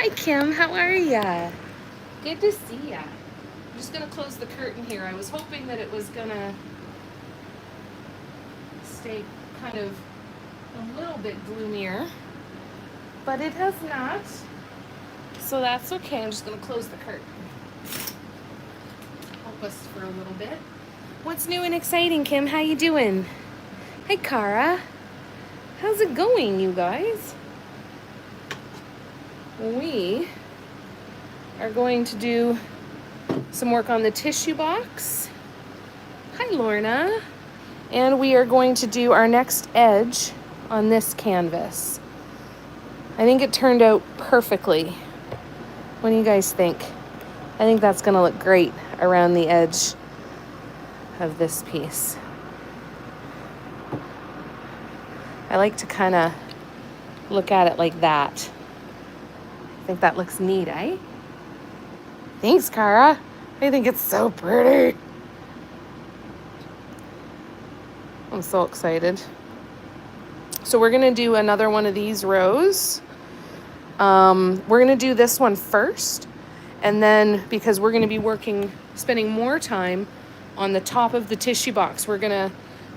Hi, Kim. How are ya? Good to see ya. I'm just gonna close the curtain here. I was hoping that it was gonna stay kind of a little bit gloomier, but it has not. So that's okay. I'm just gonna close the curtain. Help us for a little bit. What's new and exciting, Kim? How you doing? Hi, Cara. How's it going, you guys? We are going to do some work on the tissue box. Hi, Lorna. And we are going to do our next edge on this canvas. I think it turned out perfectly. What do you guys think? I think that's gonna look great around the edge of this piece. I like to kind of look at it like that. I think that looks neat, eh? Thanks, Cara. I think it's so pretty. I'm so excited. So we're gonna do another one of these rows. We're gonna do this one first, and then because we're gonna be spending more time on the top of the tissue box, we're gonna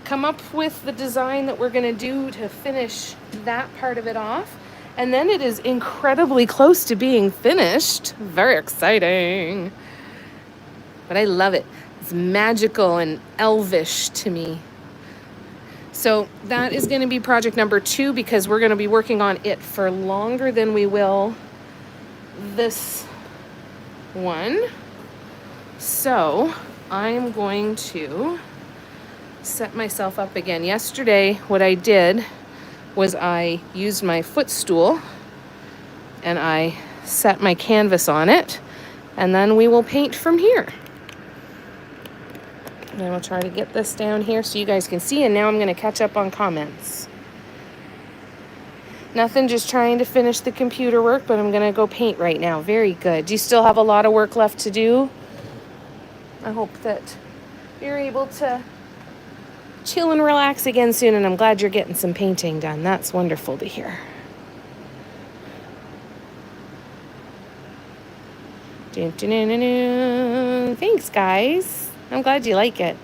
come up with the design that we're gonna do to finish that part of it off. And then it is incredibly close to being finished. Very exciting. But I love it. It's magical and elvish to me. So that is going to be project number 2 because we're going to be working on it for longer than we will this one. So I'm going to set myself up again. Yesterday, what I did was I used my footstool and I set my canvas on it, and then we will paint from here. And we'll try to get this down here so you guys can see, and now I'm going to catch up on comments. Nothing, just trying to finish the computer work, but I'm going to go paint right now. Very good. Do you still have a lot of work left to do? I hope that you're able to chill and relax again soon, and I'm glad you're getting some painting done. That's wonderful to hear. Thanks, guys. I'm glad you like it.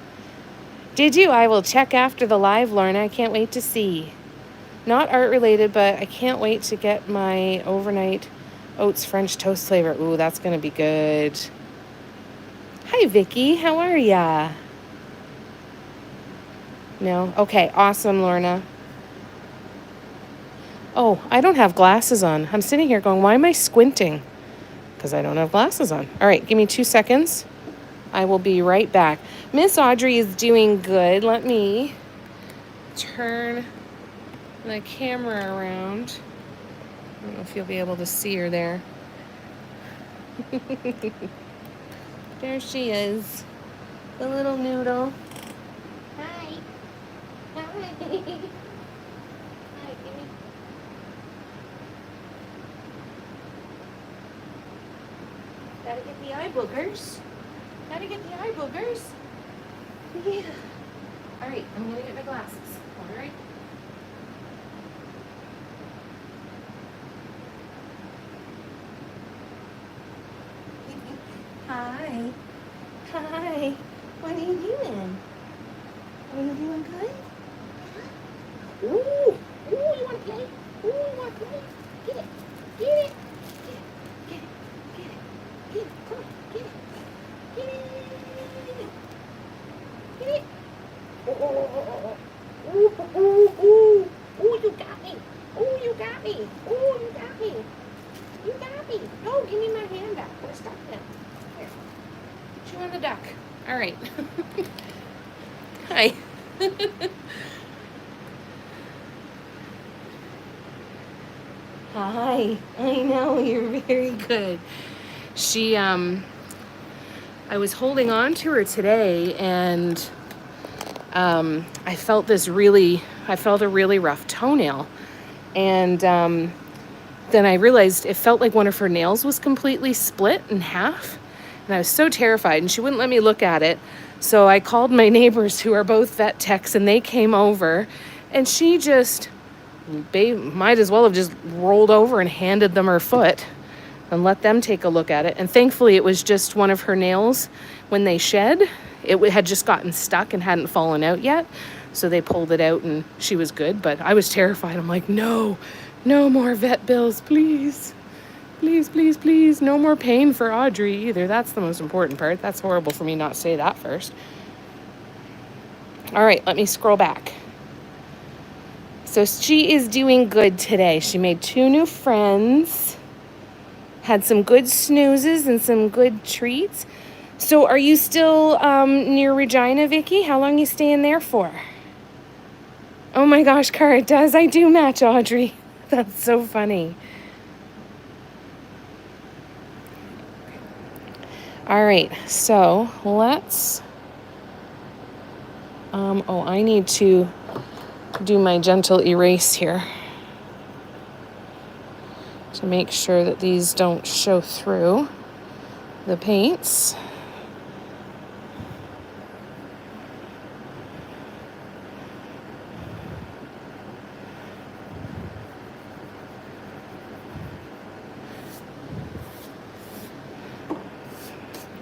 Did you? I will check after the live, Lorna. I can't wait to see. Not art related, but I can't wait to get my overnight oats French toast flavor. Ooh, that's going to be good. Hi, Vicky. How are ya? No? Okay, awesome, Lorna. Oh, I don't have glasses on. I'm sitting here going, why am I squinting? Because I don't have glasses on. All right, give me 2 seconds. I will be right back. Miss Audrey is doing good. Let me turn the camera around. I don't know if you'll be able to see her there. There she is. The little noodle. Hi. Hi. Hi, Kimmy. Gotta get the eye boogers. Gotta get the eye boogers. Yeah. All right, I'm gonna get my glasses. All right. Hi. Hi. What are you doing? Are you doing good? Ooh. Ooh, you want to play? Ooh, you want to play? Get it. Get it. Get it. Get it. Get it. Come on. Get it. Get it. Get it. Oh, oh, oh, oh, oh. Ooh, ooh, ooh. Ooh, you got me. Ooh, you got me. Ooh, you got me. You got me. No, give me my hand back. We're stuck now. Here. Chew on the duck. All right. Hi. Hi. I know, you're very good. She, I was holding on to her today, and I felt a really rough toenail. And then I realized it felt like one of her nails was completely split in half. And I was so terrified, and she wouldn't let me look at it. So I called my neighbors, who are both vet techs, and they came over, and she just might as well have just rolled over and handed them her foot. and let them take a look at it. And thankfully it was just one of her nails. When they shed, it had just gotten stuck and hadn't fallen out yet. So they pulled it out and she was good. But I was terrified. I'm like, no more vet bills, please. Please, please, please. No more pain for Audrey either. That's the most important part. That's horrible for me not to say that first. All right, let me scroll back. So she is doing good today. She made 2 new friends, had some good snoozes and some good treats. So are you still near Regina, Vicky? How long are you staying there for? Oh my gosh, Cara, it does. I do match Audrey. That's so funny. All right, so let's, I need to do my gentle erase here to make sure that these don't show through the paints.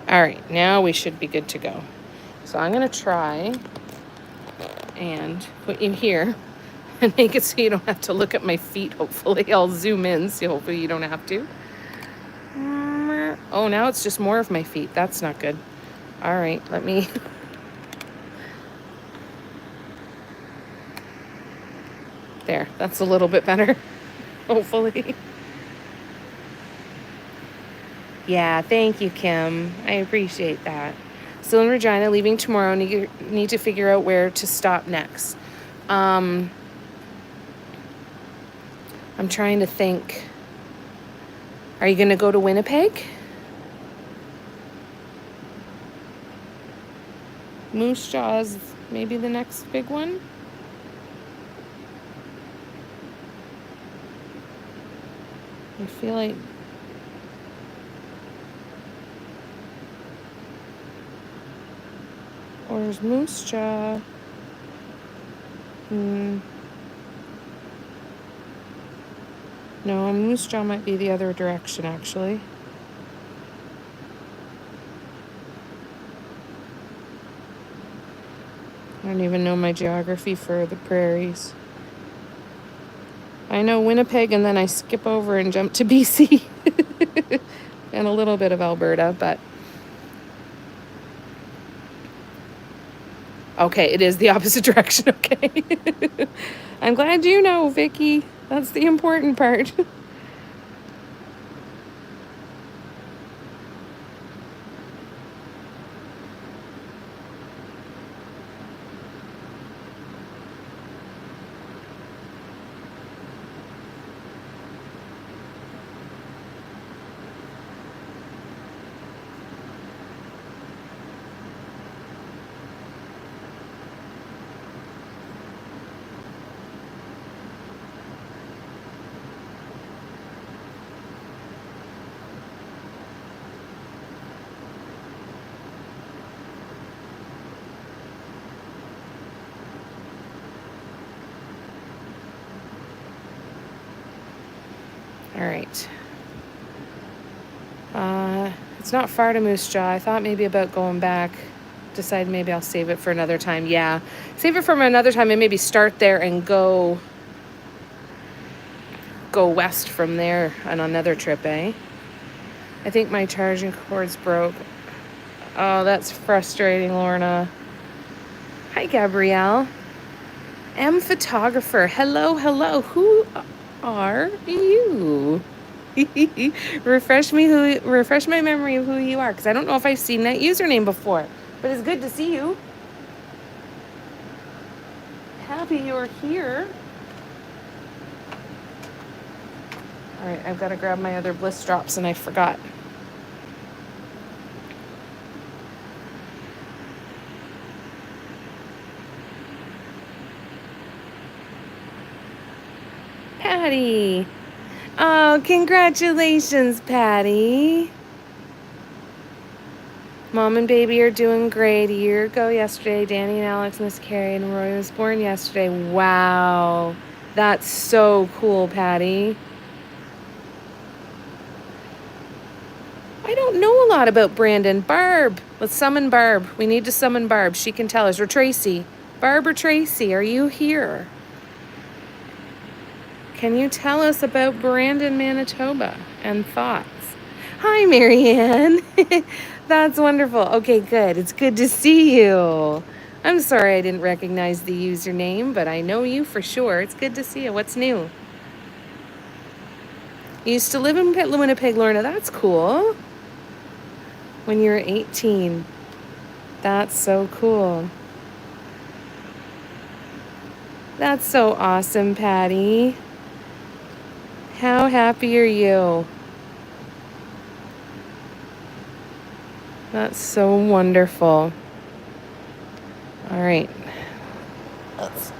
All right, now we should be good to go. So I'm gonna try and put you here and make it so you don't have to look at my feet. Hopefully I'll zoom in, so hopefully you don't have to. Oh, now it's just more of my feet. That's not good. All right, let me. There, that's a little bit better, hopefully. Yeah, thank you, Kim. I appreciate that. Still in Regina, leaving tomorrow. Need to figure out where to stop next. I'm trying to think. Are you going to go to Winnipeg? Moose Jaw's maybe the next big one? I feel like... Or is Moose Jaw? No, Moose Jaw might be the other direction, actually. I don't even know my geography for the prairies. I know Winnipeg, and then I skip over and jump to BC. And a little bit of Alberta, but... Okay, it is the opposite direction, okay. I'm glad you know, Vicky. That's the important part. All right. It's not far to Moose Jaw. I thought maybe about going back. Decided maybe I'll save it for another time. Yeah, save it for another time and maybe start there and go west from there on another trip, eh? I think my charging cord's broke. Oh, that's frustrating, Lorna. Hi, Gabrielle. M photographer. Hello. Who are you? refresh my memory of who you are, because I don't know if I've seen that username before, but it's good to see you. Happy you're here. All right, I've got to grab my other bliss drops and I forgot. Patty. Oh, congratulations, Patty. Mom and baby are doing great. A year ago yesterday, Danny and Alex miscarried and Roy was born yesterday. Wow. That's so cool, Patty. I don't know a lot about Brandon. Barb, let's summon Barb. We need to summon Barb. She can tell us. Or Tracy. Barb or Tracy, are you here? Can you tell us about Brandon, Manitoba and thoughts? Hi, Marianne. That's wonderful. Okay, good. It's good to see you. I'm sorry I didn't recognize the username, but I know you for sure. It's good to see you. What's new? You used to live in Winnipeg, Lorna. That's cool. When you were 18. That's so cool. That's so awesome, Patty. How happy are you? That's so wonderful. All right. Let's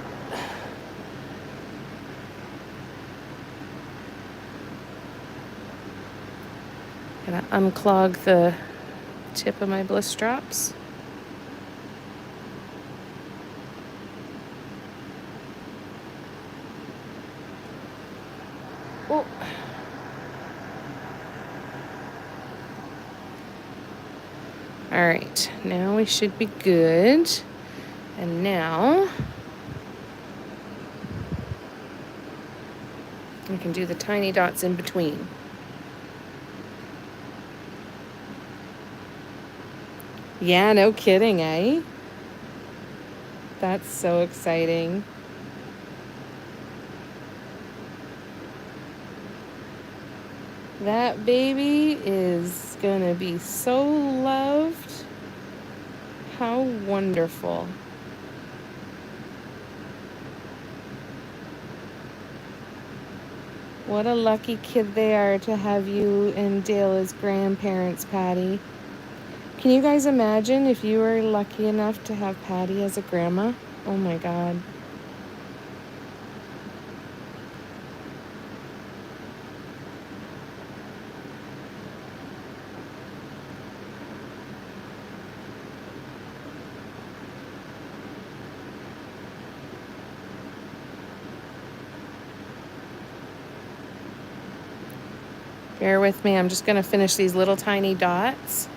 gonna unclog the tip of my bliss drops. Oh. All right, now we should be good. And now we can do the tiny dots in between. Yeah, no kidding, eh? That's so exciting. That baby is gonna be so loved. How wonderful. What a lucky kid they are to have you and Dale as grandparents, Patty. Can you guys imagine if you were lucky enough to have Patty as a grandma? Oh my God. Bear with me, I'm just gonna finish these little tiny dots.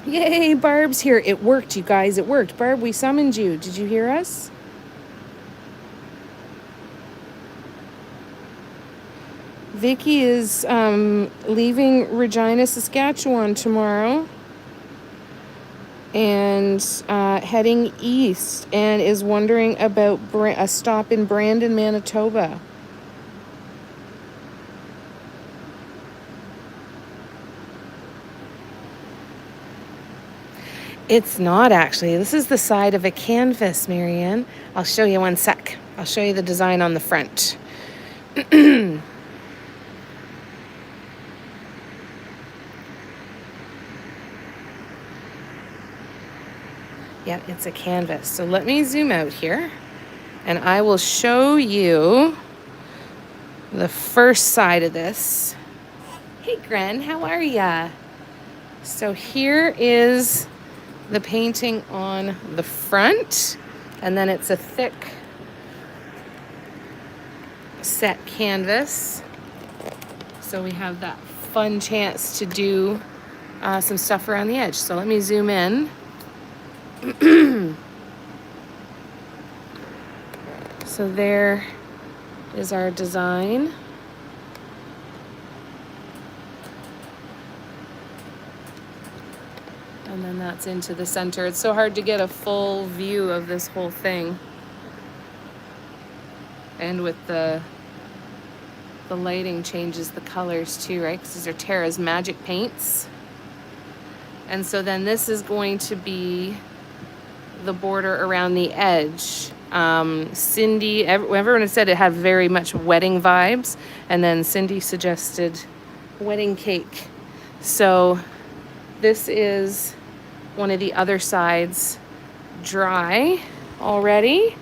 Yay, Barb's here. It worked, you guys, it worked. Barb, we summoned you. Did you hear us? Vicky is leaving Regina, Saskatchewan tomorrow and heading east and is wondering about a stop in Brandon, Manitoba. It's not actually. This is the side of a canvas, Marianne. I'll show you one sec. I'll show you the design on the front. Yeah, it's a canvas. So let me zoom out here and I will show you the first side of this. Hey, Gren, how are ya? So here is the painting on the front, and then it's a thick set canvas. So we have that fun chance to do some stuff around the edge. So let me zoom in. So there is our design. And then that's into the center. It's so hard to get a full view of this whole thing. And with the lighting changes the colors too, right? Because these are Tara's magic paints. And so then this is going to be the border around the edge. Cindy, everyone has said it had very much wedding vibes. And then Cindy suggested wedding cake. So this is one of the other sides dry already.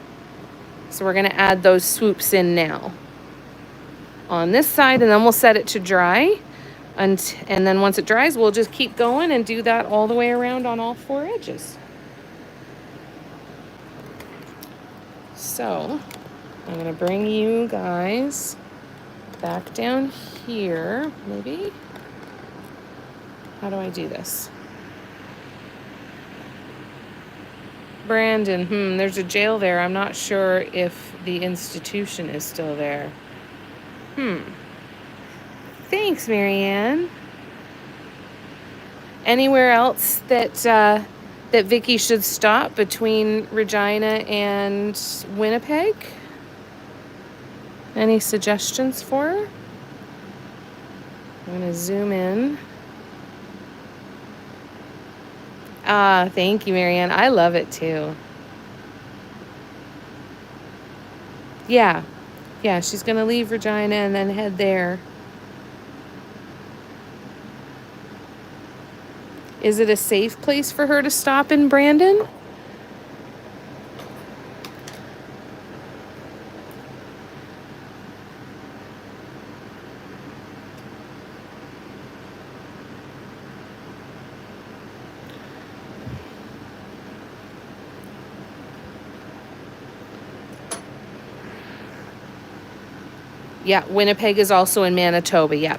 So we're gonna add those swoops in now on this side, and then we'll set it to dry. And then once it dries, we'll just keep going and do that all the way around on all four edges. So I'm gonna bring you guys back down here, maybe. How do I do this? Brandon, there's a jail there. I'm not sure if the institution is still there. Thanks, Marianne. Anywhere else that that Vicky should stop between Regina and Winnipeg? Any suggestions for her? I'm gonna zoom in. Thank you, Marianne. I love it too. Yeah, she's gonna leave Regina and then head there. Is it a safe place for her to stop in, Brandon? Yeah, Winnipeg is also in Manitoba, yeah.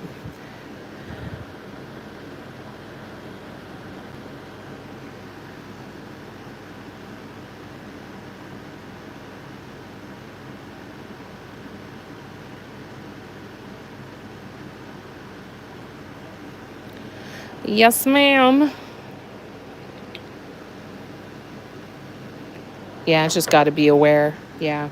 Yes, ma'am. Yeah, it's just got to be aware. Yeah.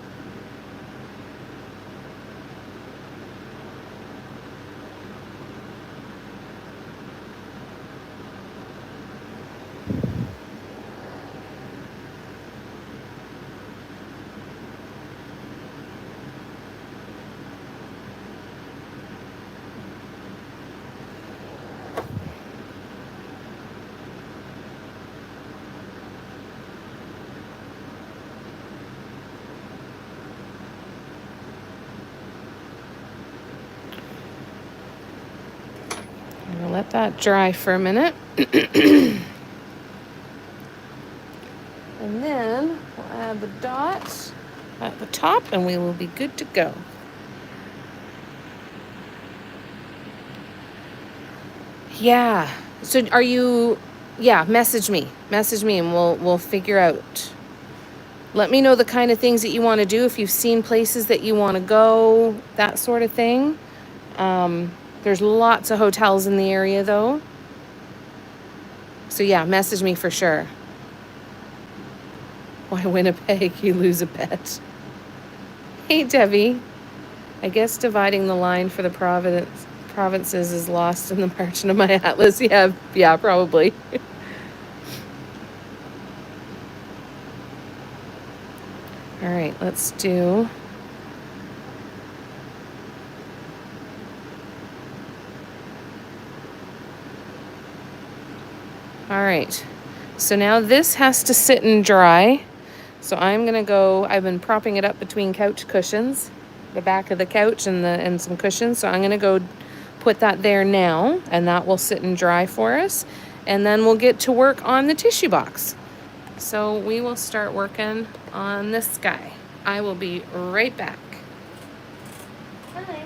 I'm gonna let that dry for a minute. And then we'll add the dots at the top and we will be good to go. Yeah. So are you, message me and we'll figure out. Let me know the kind of things that you want to do. If you've seen places that you want to go, that sort of thing. There's lots of hotels in the area though. So yeah, message me for sure. Why Winnipeg? You lose a bet. Hey, Debbie. I guess dividing the line for the provinces is lost in the margin of my atlas. Yeah, probably. All right, let's do. All right, so now this has to sit and dry. So I'm gonna go, I've been propping it up between couch cushions, the back of the couch and some cushions. So I'm gonna go put that there now and that will sit and dry for us. And then we'll get to work on the tissue box. So we will start working on this guy. I will be right back. Hi.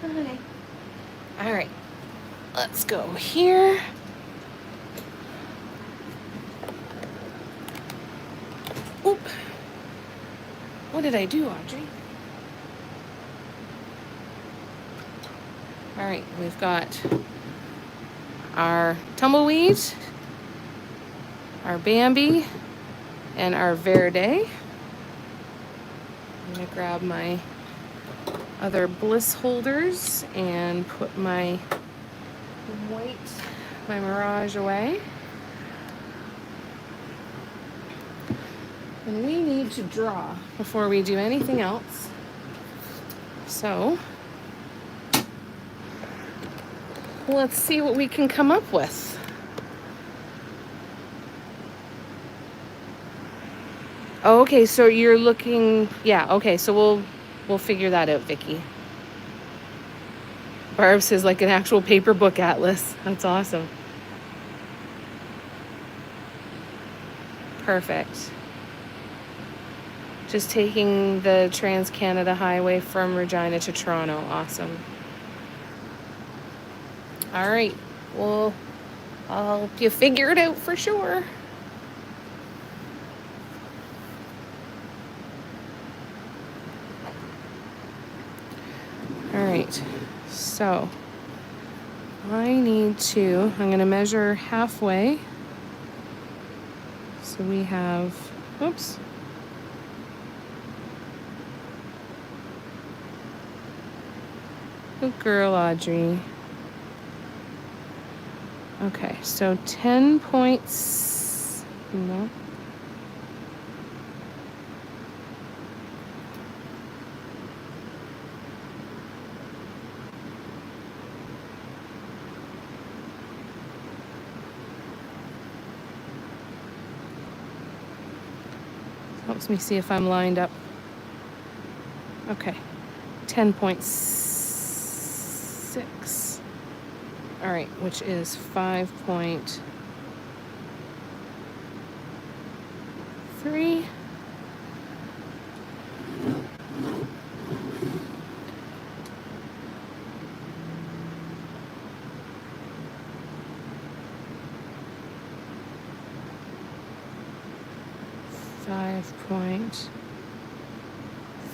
Hi. All right, let's go here. Oop. What did I do, Audrey? All right, we've got our tumbleweed, our Bambi, and our Verde. I'm gonna grab my other bliss holders and put my Mirage away. And we need to draw before we do anything else. So let's see what we can come up with. Okay, so you're looking, yeah, okay, so we'll figure that out, Vicky. Barb says like an actual paper book atlas. That's awesome. Perfect. Just taking the Trans-Canada Highway from Regina to Toronto. Awesome. All right. Well, I'll help you figure it out for sure. All right. So I'm going to measure halfway. So we have, oops. Good girl, Audrey. Okay, so 10 points, no. Helps me see if I'm lined up. Okay, 10.6. All right, which is 5.3.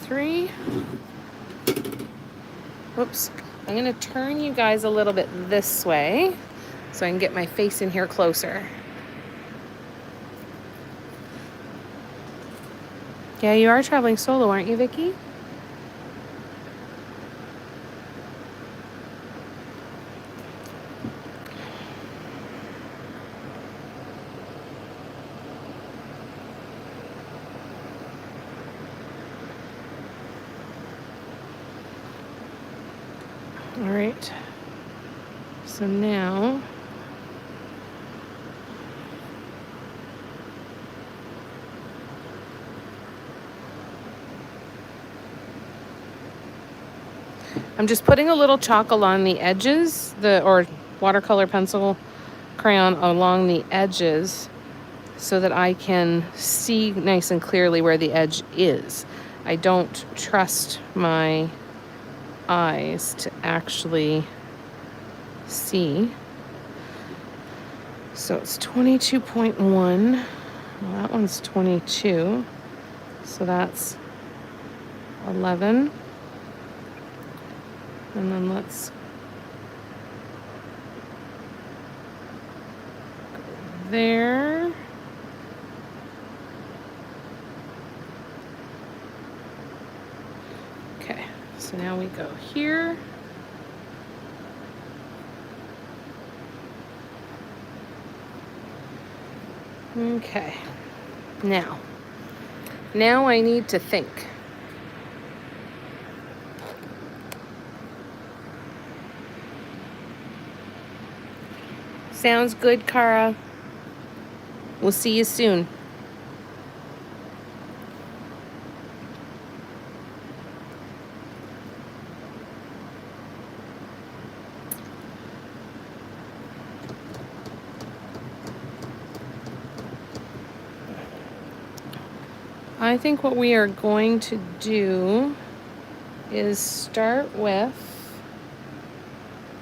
.3. Whoops. I'm going to turn you guys a little bit this way so I can get my face in here closer. Yeah, you are traveling solo, aren't you, Vicky? All right. So now I'm just putting a little chalk along the edges, or watercolor pencil crayon along the edges so that I can see nice and clearly where the edge is. I don't trust my eyes to actually see. So it's 22.1. Well, that one's 22. So that's 11. And then let's go there. Okay, so now we go here. Okay, now I need to think. Sounds good, Cara. We'll see you soon. I think what we are going to do is start with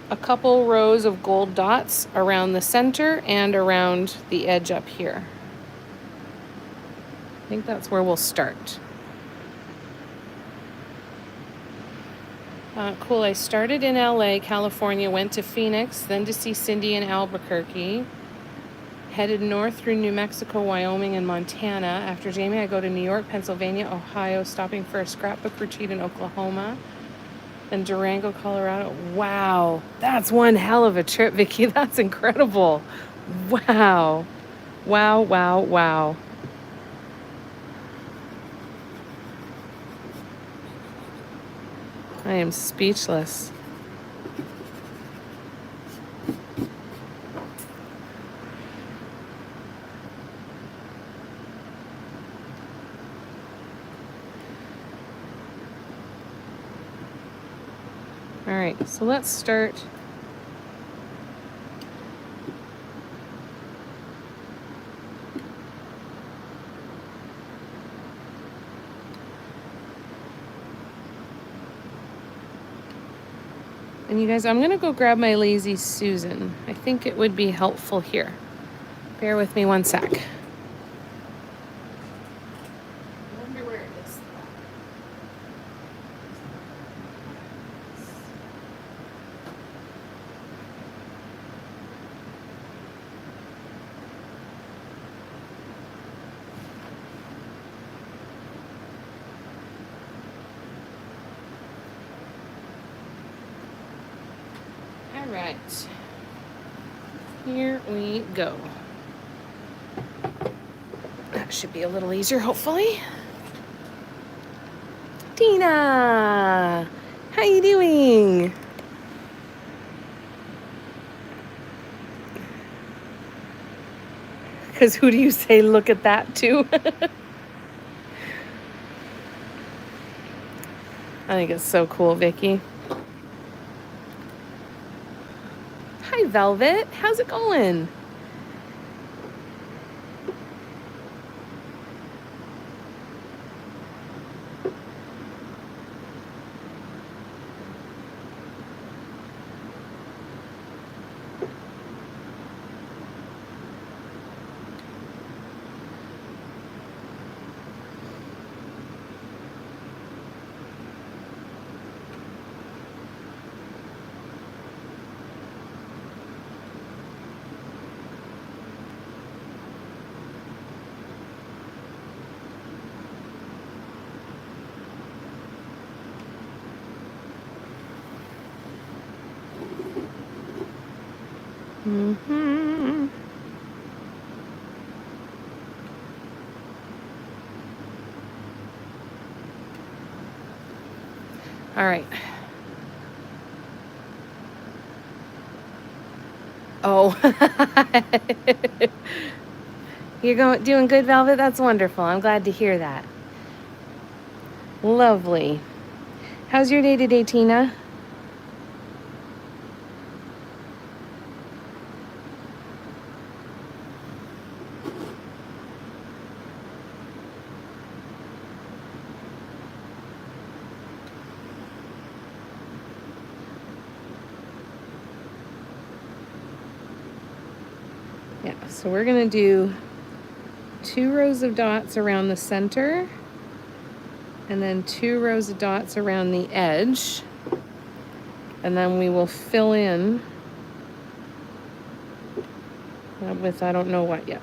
a couple rows of gold dots around the center and around the edge up here. I think that's where we'll start. Cool, I started in LA, California, went to Phoenix, then to see Cindy in Albuquerque. Headed north through New Mexico, Wyoming, and Montana. After Jamie, I go to New York, Pennsylvania, Ohio, stopping for a scrapbook retreat in Oklahoma. Then Durango, Colorado. Wow, that's one hell of a trip, Vicky. That's incredible. Wow. Wow, wow, wow. I am speechless. All right, so let's start. And you guys, I'm going to go grab my Lazy Susan. I think it would be helpful here. Bear with me one sec. I wonder where it is. All right. Here we go. That should be a little easier, hopefully. Tina, how you doing? Because who do you say look at that to? I think it's so cool, Vicky. Hi, Velvet. How's it going? Mm-hmm. All right. Oh. You're doing good, Velvet? That's wonderful. I'm glad to hear that. Lovely. How's your day today, Tina? Yeah, so we're going to do 2 rows of dots around the center and then 2 rows of dots around the edge. And then we will fill in with I don't know what yet,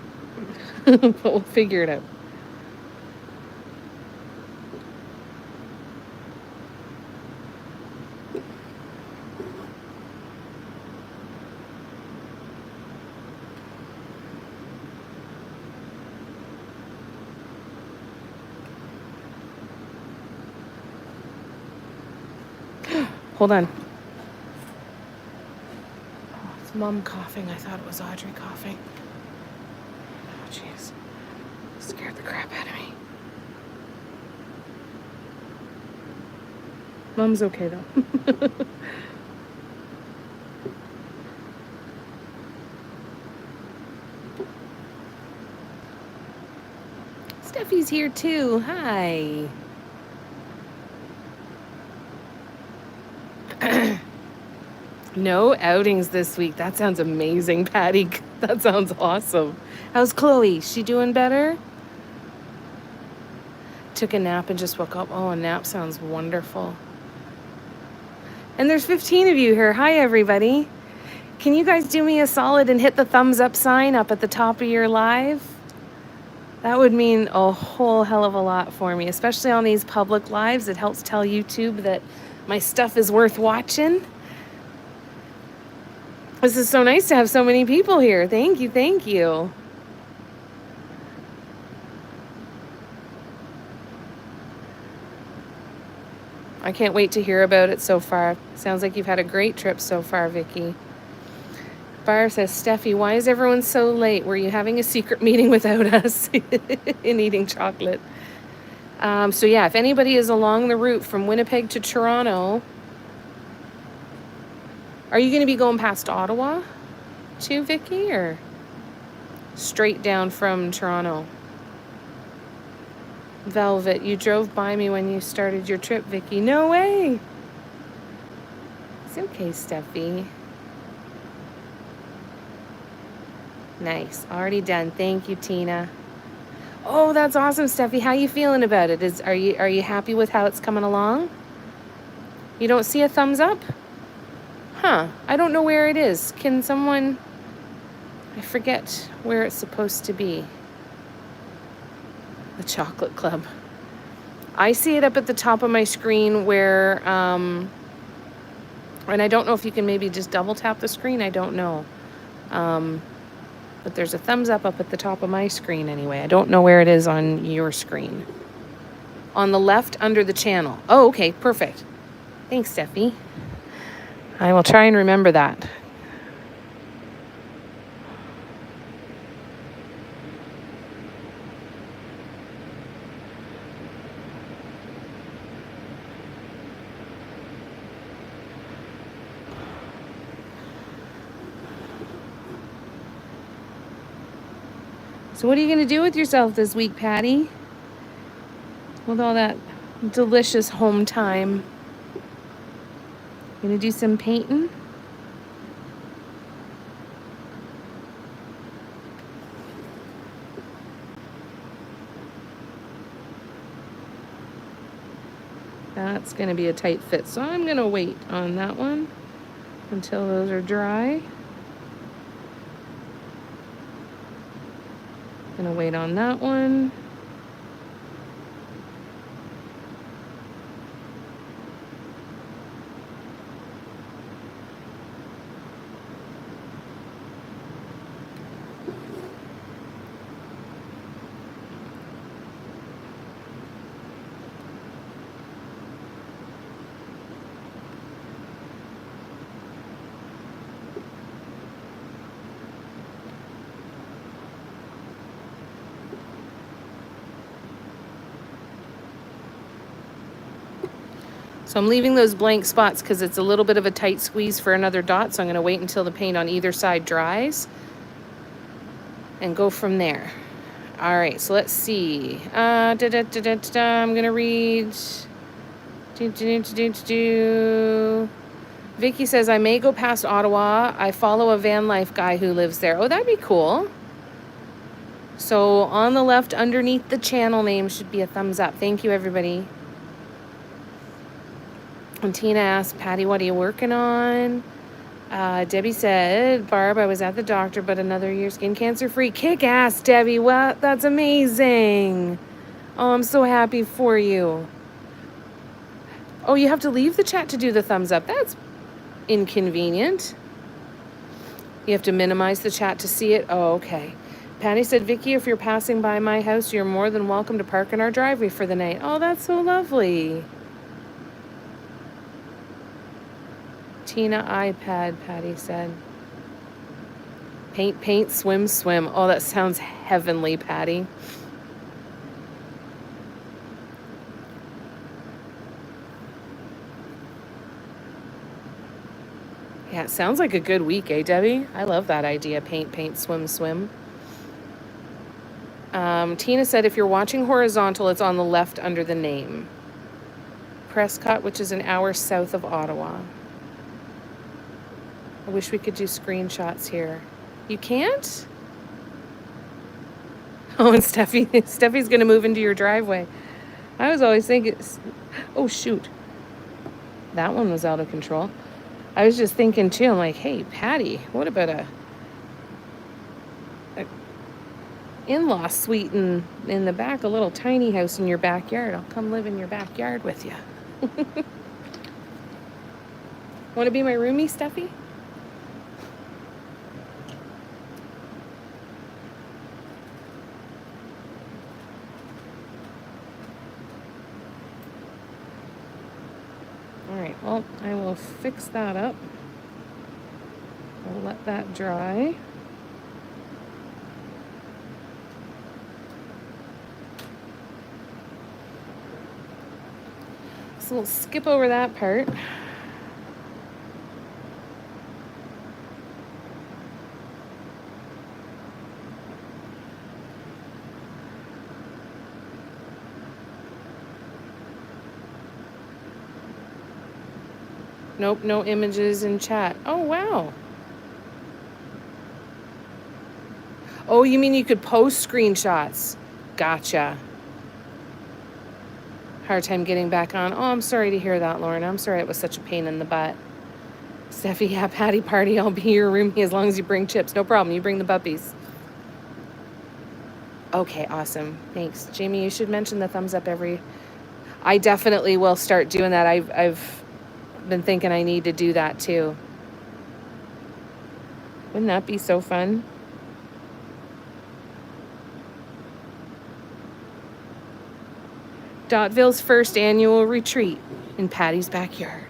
but we'll figure it out. Hold on. Oh, it's Mom coughing. I thought it was Audrey coughing. Oh, jeez. Scared the crap out of me. Mom's okay, though. Steffi's here, too. Hi. No outings this week. That sounds amazing, Patty. That sounds awesome. How's Chloe? She doing better? Took a nap and just woke up. Oh, a nap sounds wonderful. And there's 15 of you here. Hi, everybody. Can you guys do me a solid and hit the thumbs up sign up at the top of your live? That would mean a whole hell of a lot for me, especially on these public lives. It helps tell YouTube that my stuff is worth watching. This is so nice to have so many people here. Thank you, thank you. I can't wait to hear about it so far. Sounds like you've had a great trip so far, Vicky. Barr says, Steffi, why is everyone so late? Were you having a secret meeting without us and eating chocolate? So yeah, if anybody is along the route from Winnipeg to Toronto, Are you going to be going past Ottawa too, Vicky, or straight down from Toronto? Velvet, you drove by me when you started your trip, Vicky. No way. It's okay, Steffi. Nice. Already done. Thank you, Tina. Oh, that's awesome, Steffi. How you feeling about it? Are you happy with how it's coming along? You don't see a thumbs up? Huh. I don't know where it is. Can someone... I forget where it's supposed to be. The chocolate club. I see it up at the top of my screen where, and I don't know if you can maybe just double tap the screen. I don't know. But there's a thumbs up at the top of my screen anyway. I don't know where it is on your screen. On the left under the channel. Oh, okay, perfect. Thanks, Steffi. I will try and remember that. So what are you going to do with yourself this week, Patty? With all that delicious home time. Going to do some painting? That's going to be a tight fit, so I'm going to wait on that one until those are dry. Gonna wait on that one. So I'm leaving those blank spots because it's a little bit of a tight squeeze for another dot. So I'm going to wait until the paint on either side dries and go from there. All right, so let's see. I'm going to read. Vicky says, I may go past Ottawa. I follow a van life guy who lives there. Oh, that'd be cool. So on the left underneath the channel name should be a thumbs up. Thank you, everybody. And Tina asked, Patty, what are you working on? Debbie said, Barb, I was at the doctor, but another year skin cancer free. Kick ass, Debbie. Well, that's amazing. Oh, I'm so happy for you. Oh, you have to leave the chat to do the thumbs up. That's inconvenient. You have to minimize the chat to see it. Oh, okay. Patty said, Vicky, if you're passing by my house, you're more than welcome to park in our driveway for the night. Oh, that's so lovely. Tina iPad, Patty said. Paint, paint, swim, swim. Oh, that sounds heavenly, Patty. Yeah, it sounds like a good week, eh, Debbie? I love that idea. Paint, paint, swim, swim. Tina said, if you're watching horizontal, it's on the left under the name. Prescott, which is an hour south of Ottawa. I wish we could do screenshots here. You can't? Oh, and Steffi's going to move into your driveway. I was always thinking, oh, shoot. That one was out of control. I was just thinking, too, I'm like, hey, Patty, what about a in-law suite in the back, a little tiny house in your backyard? I'll come live in your backyard with you. Want to be my roomie, Steffi? Alright, well, I will fix that up. I'll let that dry. So we'll skip over that part. Nope, no images in chat. Oh, wow. Oh, you mean you could post screenshots? Gotcha. Hard time getting back on. Oh, I'm sorry to hear that, Lauren. I'm sorry it was such a pain in the butt. Steffi, yeah, Patty party. I'll be your roomie as long as you bring chips. No problem. You bring the puppies. Okay, awesome. Thanks. Jamie, you should mention the thumbs up every... I definitely will start doing that. I've been thinking I need to do that too. Wouldn't that be so fun? Dotville's first annual retreat in Patty's backyard.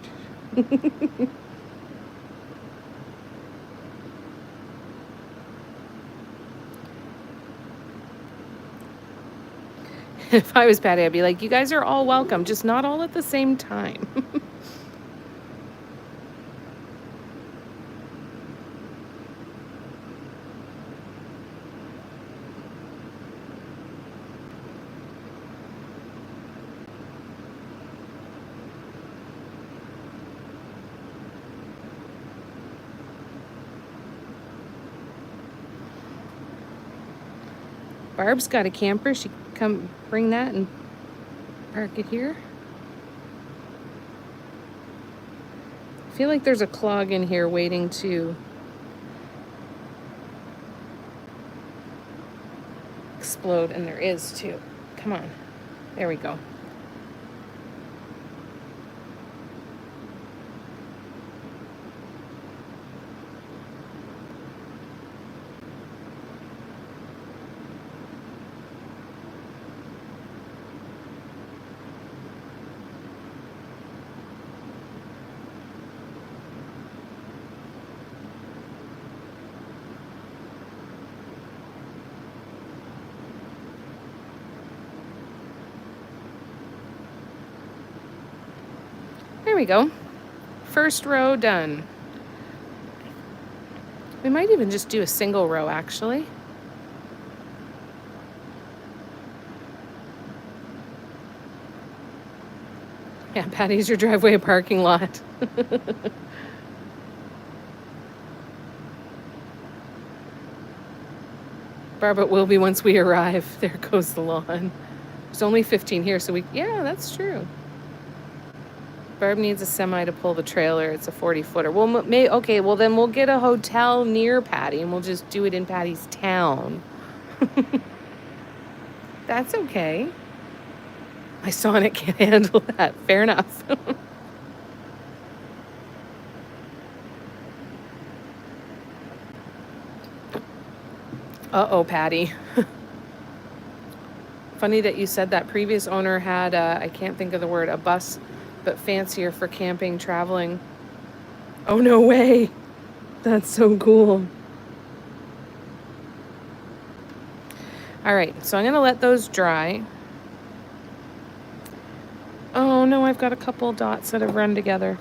If I was Patty, I'd be like, you guys are all welcome, just not all at the same time. Barb's got a camper. She come bring that and park it here. I feel like there's a clog in here waiting to explode, and there is too. Come on. There we go. There we go. First row done. We might even just do a single row, actually. Yeah, Patty's your driveway a parking lot. Barb, it will be once we arrive. There goes the lawn. There's only 15 here, so yeah, that's true. Barb needs a semi to pull the trailer. It's a 40-footer. Well, okay, well then we'll get a hotel near Patty and we'll just do it in Patty's town. That's okay. My Sonic can't handle that. Fair enough. Uh-oh, Patty. Funny that you said that. Previous owner had, I can't think of the word, a bus, but fancier for camping, traveling. Oh, no way. That's so cool. All right, so I'm gonna let those dry. Oh no, I've got a couple dots that have run together.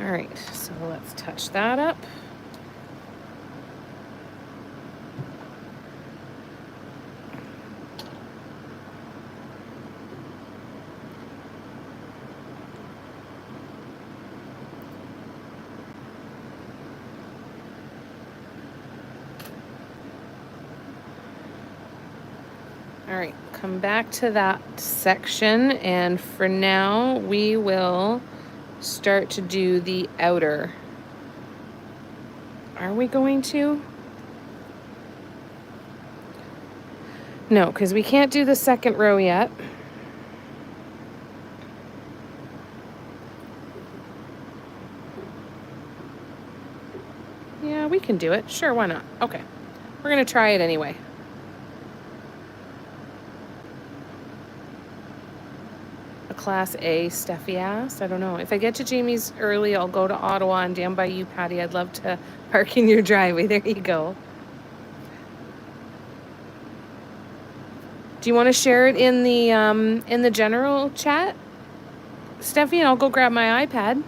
All right, so let's touch that up. All right, come back to that section, and for now we will start to do the outer. Are we going to? No, because we can't do the second row yet. Yeah, we can do it. Sure, why not? Okay, we're gonna try it anyway. Class A, Steffi asked. I don't know. If I get to Jamie's early, I'll go to Ottawa and down by you, Patty. I'd love to park in your driveway. There you go. Do you want to share it in the general chat, Steffi? And I'll go grab my iPad.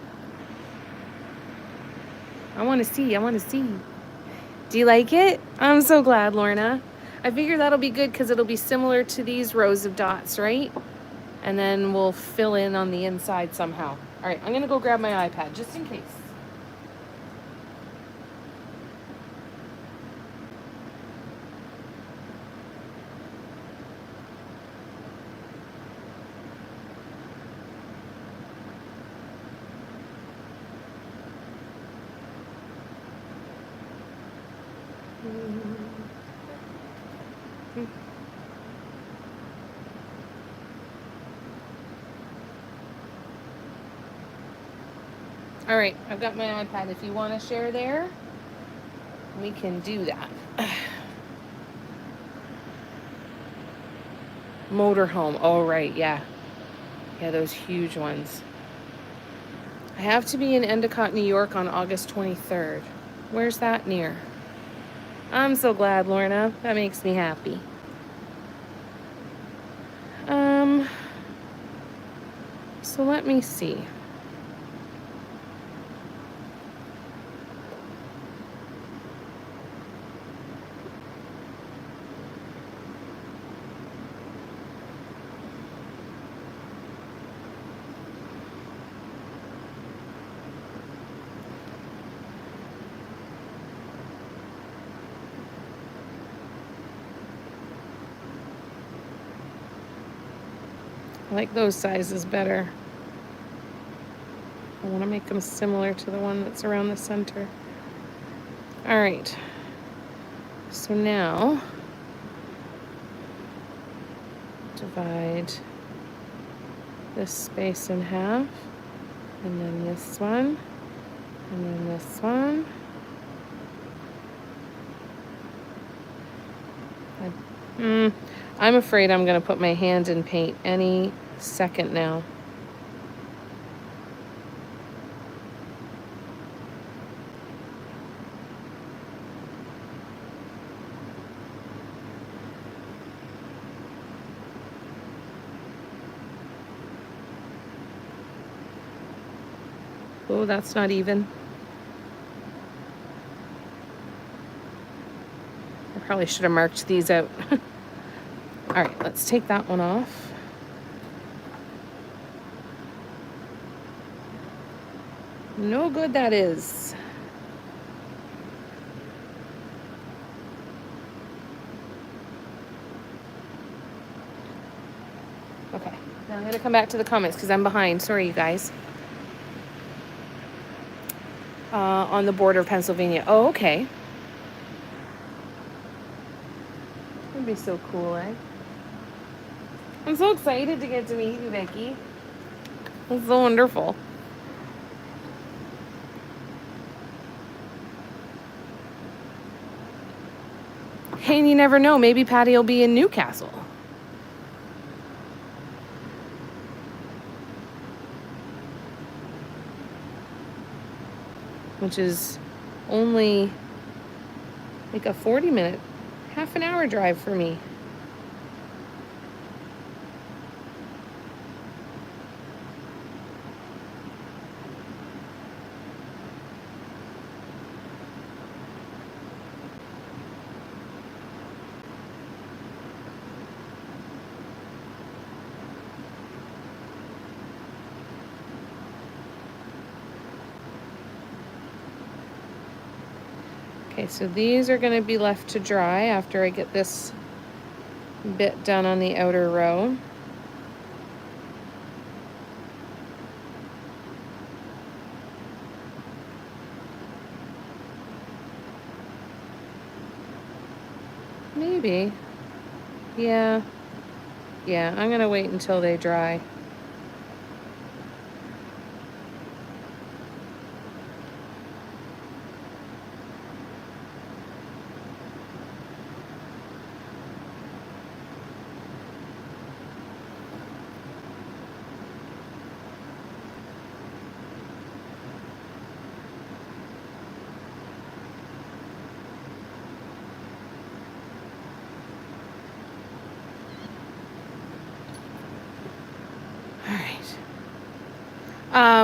I want to see. Do you like it? I'm so glad, Lorna. I figure that'll be good because it'll be similar to these rows of dots, right? And then we'll fill in on the inside somehow. All right, I'm gonna go grab my iPad just in case. All right, I've got my iPad. If you want to share there, we can do that. Motorhome. Oh, right, yeah. Yeah, those huge ones. I have to be in Endicott, New York on August 23rd. Where's that near? I'm so glad, Lorna. That makes me happy. So let me see. I like those sizes better. I want to make them similar to the one that's around the center. All right. So now, divide this space in half, and then this one, and then this one. I'm afraid I'm going to put my hand in paint any second now. Oh, that's not even. I probably should have marked these out. All right, let's take that one off. No good that is. Okay, now I'm gonna come back to the comments because I'm behind. Sorry, you guys. On the border of Pennsylvania. Oh, okay. That'd be so cool, eh? I'm so excited to get to meet you, Becky. That's so wonderful. Hey, and you never know. Maybe Patty will be in Newcastle. Which is only like a 40-minute, half an hour drive for me. Okay, so these are going to be left to dry after I get this bit done on the outer row. Maybe. Yeah. Yeah, I'm going to wait until they dry.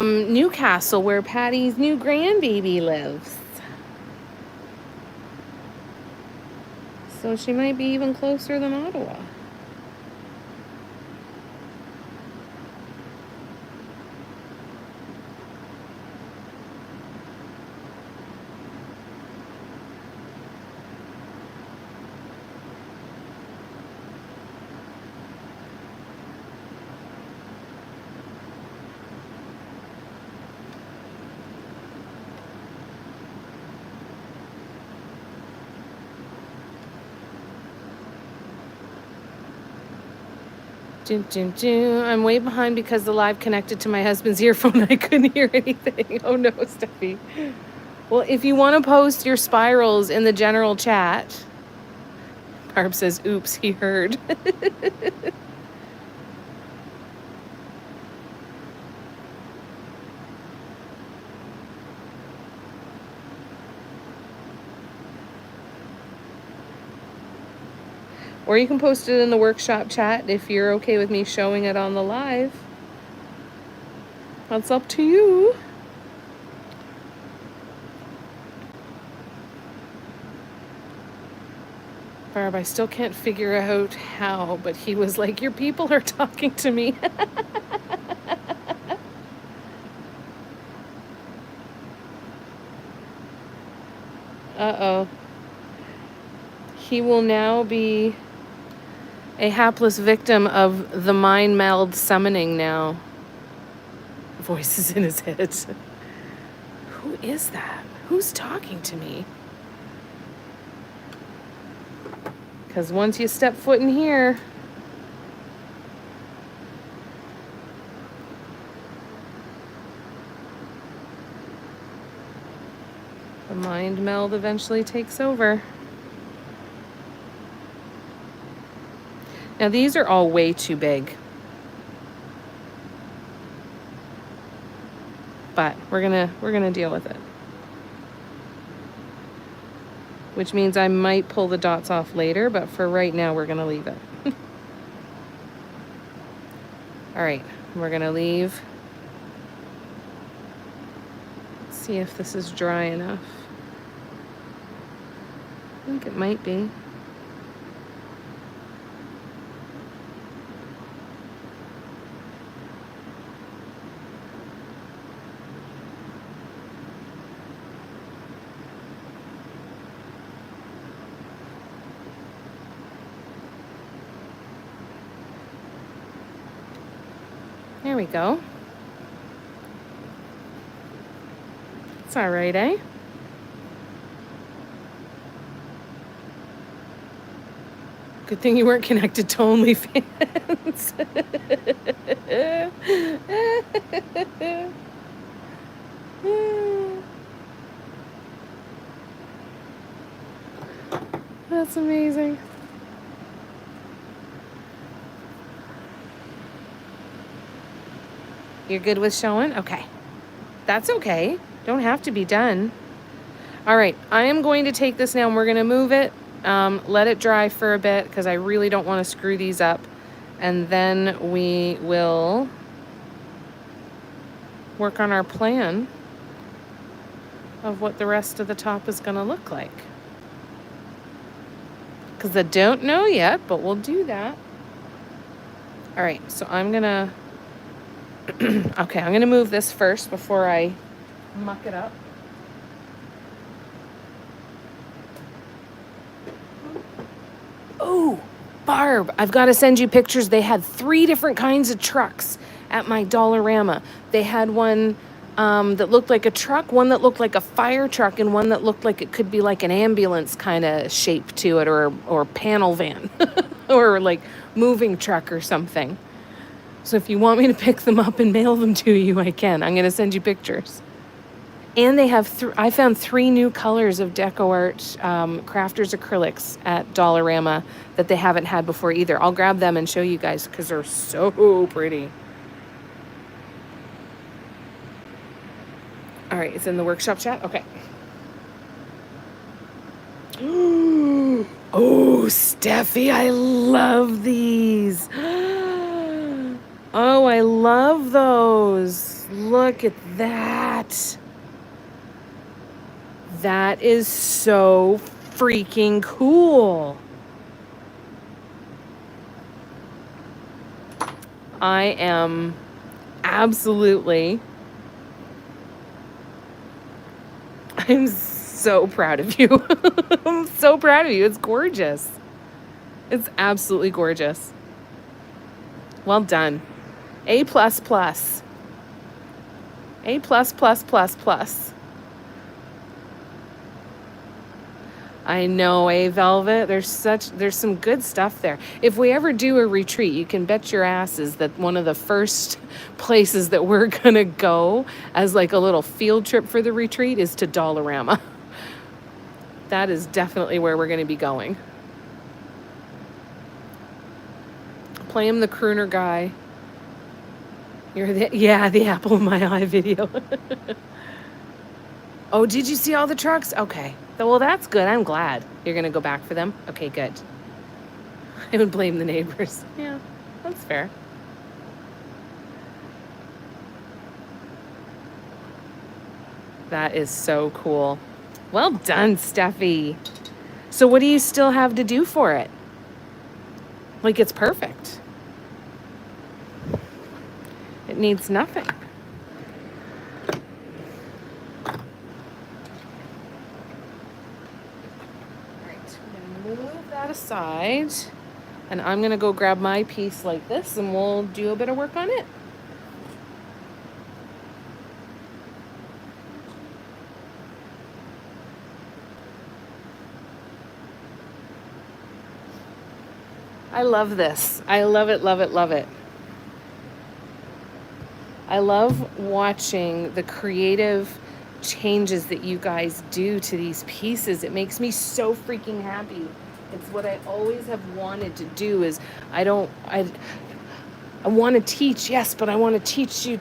Newcastle, where Patty's new grandbaby lives. So So she might be even closer than Ottawa. I'm way behind because the live connected to my husband's earphone. I couldn't hear anything. Oh no, Steffi. Well, if you want to post your spirals in the general chat, Barb says, oops, he heard. Or you can post it in the workshop chat if you're okay with me showing it on the live. That's up to you. Barb, I still can't figure out how, but he was like, your people are talking to me. Uh-oh. He will now be a hapless victim of the mind meld summoning now. Voices in his head. Who is that? Who's talking to me? Because once you step foot in here, the mind meld eventually takes over. Now these are all way too big. But we're gonna deal with it. Which means I might pull the dots off later, but for right now we're gonna leave it. All right, we're gonna leave. Let's see if this is dry enough. I think it might be. There we go. It's all right, eh? Good thing you weren't connected to OnlyFans. That's amazing. You're good with showing? Okay. That's okay. Don't have to be done. All right. I am going to take this now and we're going to move it. Let it dry for a bit because I really don't want to screw these up. And then we will work on our plan of what the rest of the top is going to look like. Because I don't know yet, but we'll do that. All right. So I'm going to... Okay, I'm going to move this first before I muck it up. Oh, Barb, I've got to send you pictures. They had 3 different kinds of trucks at my Dollarama. They had one that looked like a truck, one that looked like a fire truck, and one that looked like it could be like an ambulance kind of shape to it, or panel van, or like moving truck or something. So if you want me to pick them up and mail them to you, I can. I'm going to send you pictures. And they have, I found 3 new colors of Deco Art Crafters acrylics at Dollarama that they haven't had before either. I'll grab them and show you guys because they're so pretty. All right, it's in the workshop chat? Okay. Oh, Steffi, I love these. Oh, I love those. Look at that. That is so freaking cool. I am absolutely, I'm so proud of you. I'm so proud of you. It's gorgeous. It's absolutely gorgeous. Well done. A plus plus. A plus plus plus plus. I know, Velvet. There's some good stuff there. If we ever do a retreat, you can bet your asses that one of the first places that we're gonna go as like a little field trip for the retreat is to Dollarama. That is definitely where we're gonna be going. Play him the crooner guy. You're the apple of my eye video. Oh, did you see all the trucks? Okay. Well, that's good. I'm glad. You're going to go back for them? Okay, good. I would blame the neighbors. Yeah, that's fair. That is so cool. Well done, Steffi. So what do you still have to do for it? Like, it's perfect. It needs nothing. Move that aside, and I'm gonna go grab my piece like this, and we'll do a bit of work on it. I love this. I love it, love it, love it. I love watching the creative changes that you guys do to these pieces. It makes me so freaking happy. It's what I always have wanted to do. Is I want to teach, yes, but I want to teach you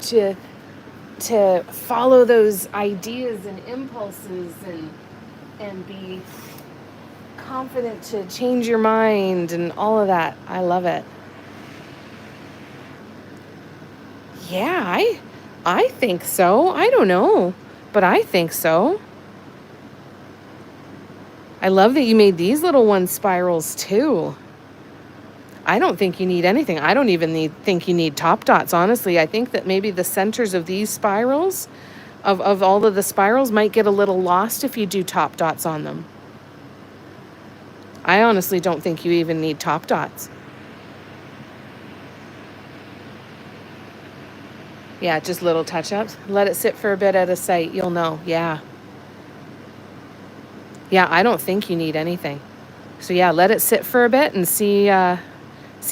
to follow those ideas and impulses and be confident to change your mind and all of that. I love it. Yeah, I think so. I don't know, but I think so. I love that you made these little one spirals too. I don't think you need anything. I don't even think you need top dots, honestly. I think that maybe the centers of these spirals, of all of the spirals, might get a little lost if you do top dots on them. I honestly don't think you even need top dots. Yeah, just little touch-ups. Let it sit for a bit at a site. You'll know. Yeah. Yeah, I don't think you need anything. So yeah, let it sit for a bit and see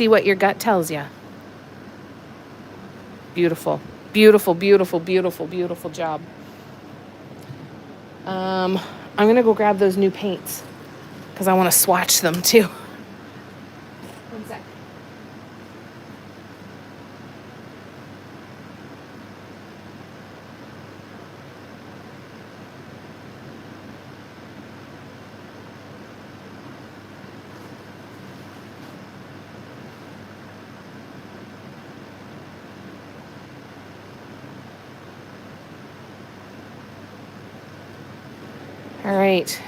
what your gut tells you. Beautiful. Beautiful, beautiful, beautiful, beautiful job. I'm going to go grab those new paints because I want to swatch them too. One sec. All right.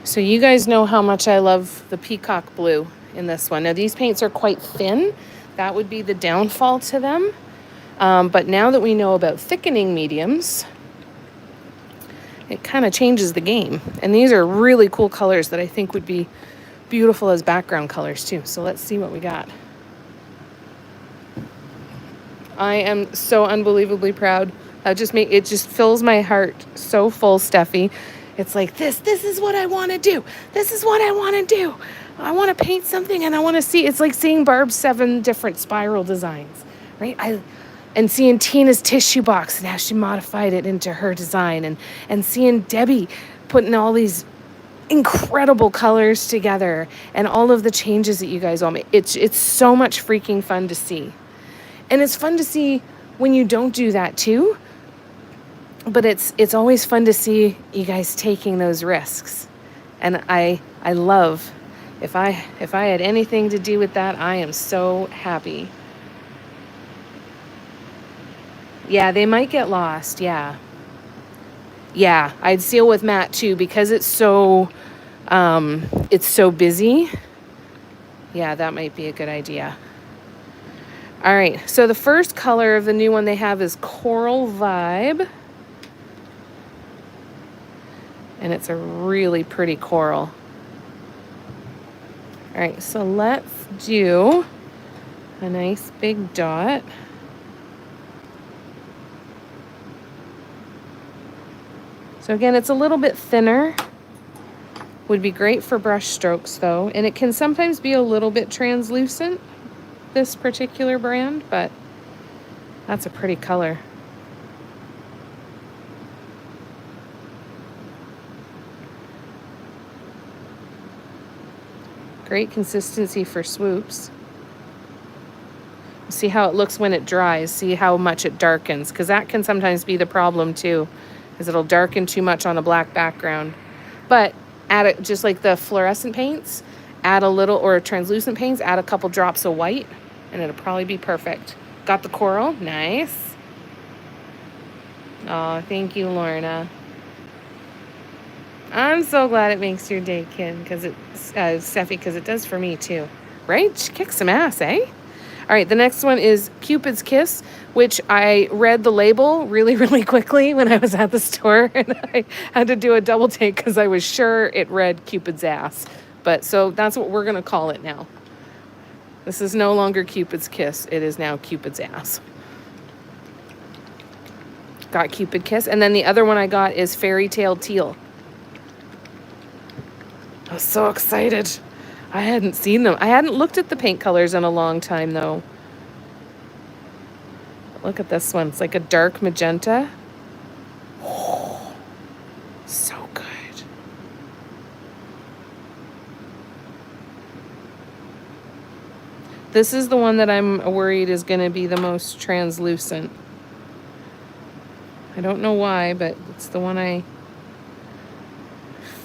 So you guys know how much I love the peacock blue in this one. Now these paints are quite thin. That would be the downfall to them. But now that we know about thickening mediums, it kind of changes the game. And these are really cool colors that I think would be beautiful as background colors too. So let's see what we got. I am so unbelievably proud. It just fills my heart so full, Steffi. It's like, this is what I want to do. This is what I want to do. I want to paint something and I want to see. It's like seeing Barb's 7 different spiral designs, right? And seeing Tina's tissue box and how she modified it into her design, and seeing Debbie putting all these incredible colors together and all of the changes that you guys all made. It's so much freaking fun to see. And it's fun to see when you don't do that too. But it's always fun to see you guys taking those risks. And I love, if I had anything to do with that, I am so happy. Yeah, they might get lost. Yeah. Yeah, I'd seal with Matt too because it's so busy. Yeah, that might be a good idea. All right, so the first color of the new one they have is Coral Vibe. And it's a really pretty coral. All right, so let's do a nice big dot. So again, it's a little bit thinner. Would be great for brush strokes though. And it can sometimes be a little bit translucent, this particular brand, but that's a pretty color. Great consistency for swoops. See how it looks when it dries. See how much it darkens, because that can sometimes be the problem too, is it'll darken too much on a black background. But add it, just like the fluorescent paints, add a little, or translucent paints, add a couple drops of white, and it'll probably be perfect. Got the coral, nice. Oh, thank you, Lorna. I'm so glad it makes your day, Kim, because Steffi, because it does for me too. Right? She kicks some ass, eh? All right, the next one is Cupid's Kiss, which I read the label really, really quickly when I was at the store, and I had to do a double take because I was sure it read Cupid's ass. But so that's what we're going to call it now. This is no longer Cupid's Kiss. It is now Cupid's ass. Got Cupid Kiss. And then the other one I got is Fairy Tale Teal. I was so excited. I hadn't seen them. I hadn't looked at the paint colors in a long time, though. Look at this one. It's like a dark magenta. Oh, so good. This is the one that I'm worried is going to be the most translucent. I don't know why, but it's the one I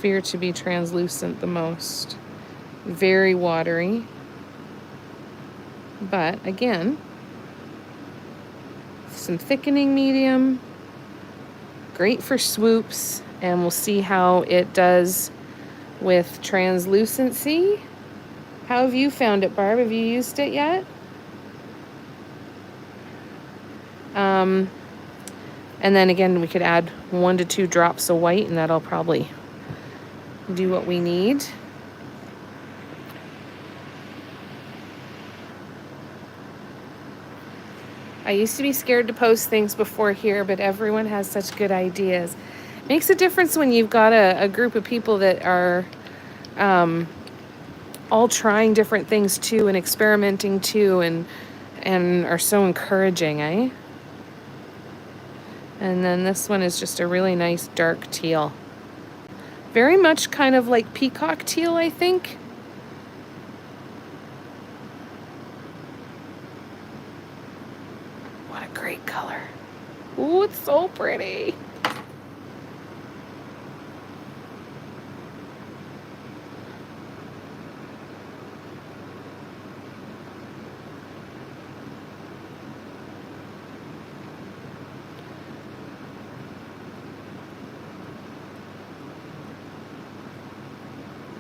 fear to be translucent the most. Very watery. But again, some thickening medium. Great for swoops. And we'll see how it does with translucency. How have you found it, Barb? Have you used it yet? And then again, we could add 1 to 2 drops of white, and that'll probably do what we need. I used to be scared to post things before here, but everyone has such good ideas. Makes a difference when you've got a group of people that are all trying different things too and experimenting too, and are so encouraging, eh? And then this one is just a really nice dark teal. Very much kind of like peacock teal, I think. What a great color. Ooh, it's so pretty.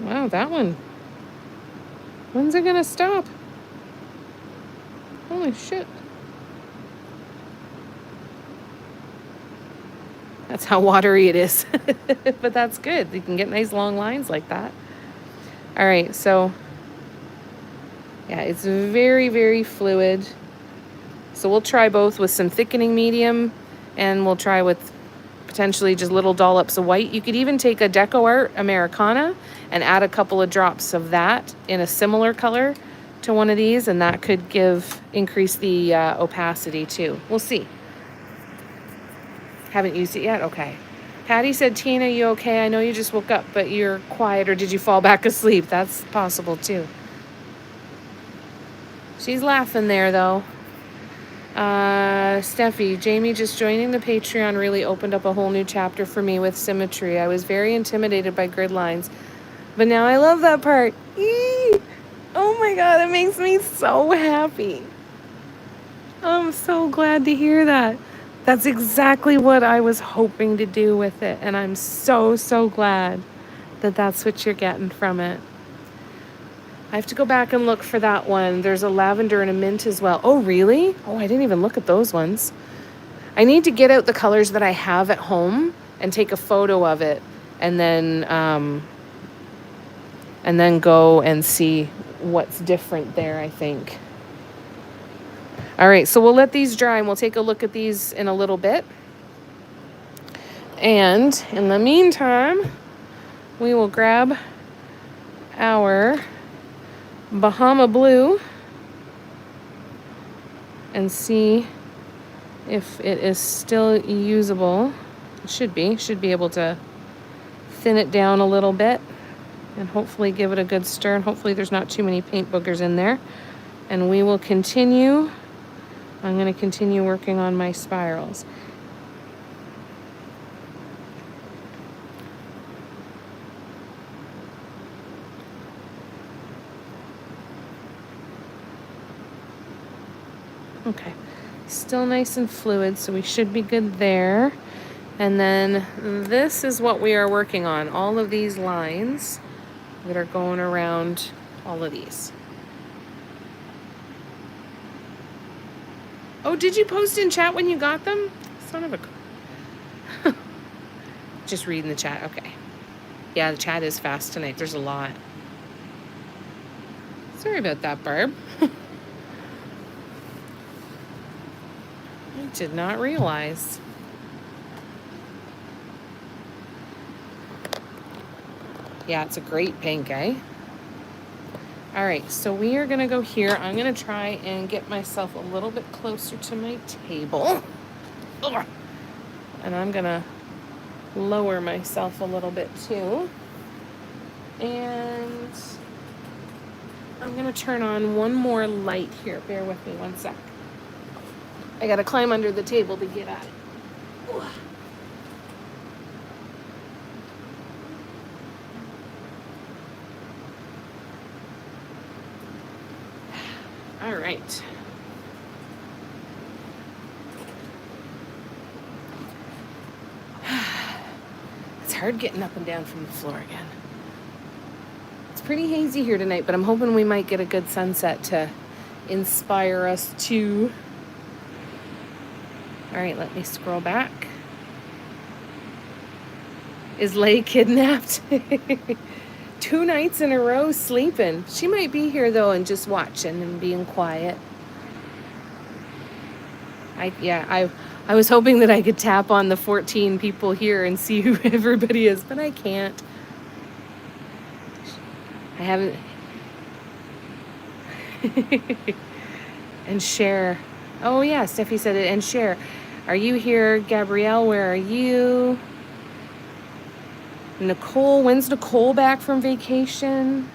Wow, that one. When's it gonna stop? Holy shit. That's how watery it is. But that's good. You can get nice long lines like that. All right, so yeah, it's very, very fluid. So we'll try both with some thickening medium, and we'll try with potentially just little dollops of white. You could even take a Deco Art Americana and add a couple of drops of that in a similar color to one of these, and that could increase the opacity too. We'll see. Haven't used it yet? Okay. Patty said, Tina, you okay? I know you just woke up, but you're quiet, or did you fall back asleep? That's possible too. She's laughing there though. Steffi, Jamie just joining the Patreon really opened up a whole new chapter for me with symmetry. I was very intimidated by grid lines, but now I love that part. Eee! Oh my God, that makes me so happy. I'm so glad to hear that. That's exactly what I was hoping to do with it, and I'm so, so glad that that's what you're getting from it. I have to go back and look for that one. There's a lavender and a mint as well. Oh, really? Oh, I didn't even look at those ones. I need to get out the colors that I have at home and take a photo of it, and then go and see what's different there, I think. All right, so we'll let these dry and we'll take a look at these in a little bit. And in the meantime, we will grab our Bahama Blue and see if it is still usable. It should be able to thin it down a little bit and hopefully give it a good stir, and hopefully there's not too many paint boogers in there. And we will continue. I'm going to continue working on my spirals. Okay, still nice and fluid, so we should be good there. And then this is what we are working on, all of these lines that are going around all of these. Oh, did you post in chat when you got them? Son of a... Just reading the chat, okay. Yeah, the chat is fast tonight, there's a lot. Sorry about that, Barb. I did not realize. Yeah, it's a great pink, eh? All right, so we are gonna go here. I'm gonna try and get myself a little bit closer to my table. Ugh. And I'm gonna lower myself a little bit too. And I'm gonna turn on one more light here. Bear with me one sec. I gotta climb under the table to get at it. Ugh. All right. It's hard getting up and down from the floor again. It's pretty hazy here tonight, but I'm hoping we might get a good sunset to inspire us too. All right, let me scroll back. Is Lay kidnapped? 2 nights in a row sleeping. She might be here though and just watching and being quiet. I was hoping that I could tap on the 14 people here and see who everybody is, but I can't. I haven't. And share. Oh yeah, Steffi said it. And share. Are you here, Gabrielle? Where are you? Nicole, when's Nicole back from vacation?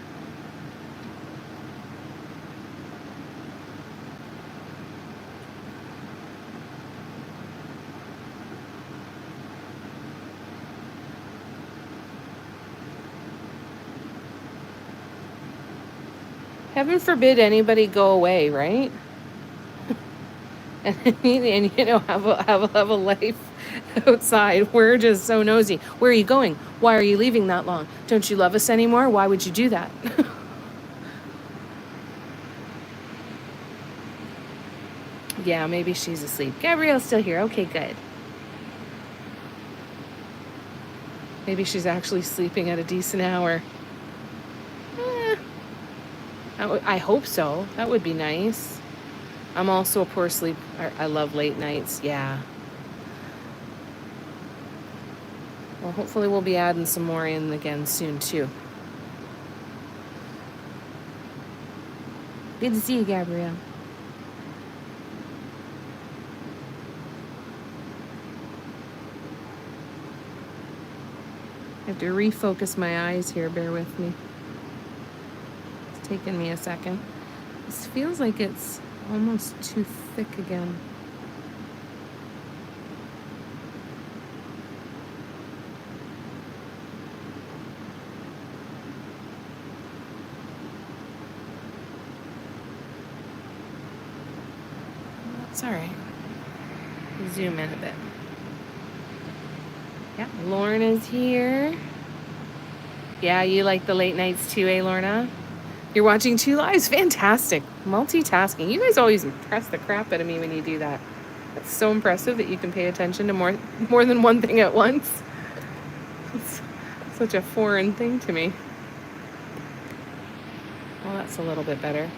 Heaven forbid anybody go away, right? and you know, have a life outside. We're just so nosy. Where are you going? Why are you leaving that long? Don't you love us anymore? Why would you do that? Yeah, maybe she's asleep. Gabrielle's still here. Okay, good. Maybe she's actually sleeping at a decent hour. I hope so. That would be nice. I'm also a poor sleep. I love late nights. Yeah. Well, hopefully we'll be adding some more in again soon, too. Good to see you, Gabrielle. I have to refocus my eyes here. Bear with me. It's taken me a second. This feels like it's almost too thick again. That's all right. Zoom in a bit. Yeah, Lorna's here. Yeah, you like the late nights too, eh, Lorna? You're watching 2 lives. Fantastic. Multitasking. You guys always impress the crap out of me when you do that. That's so impressive that you can pay attention to more than one thing at once. It's such a foreign thing to me. Well, that's a little bit better.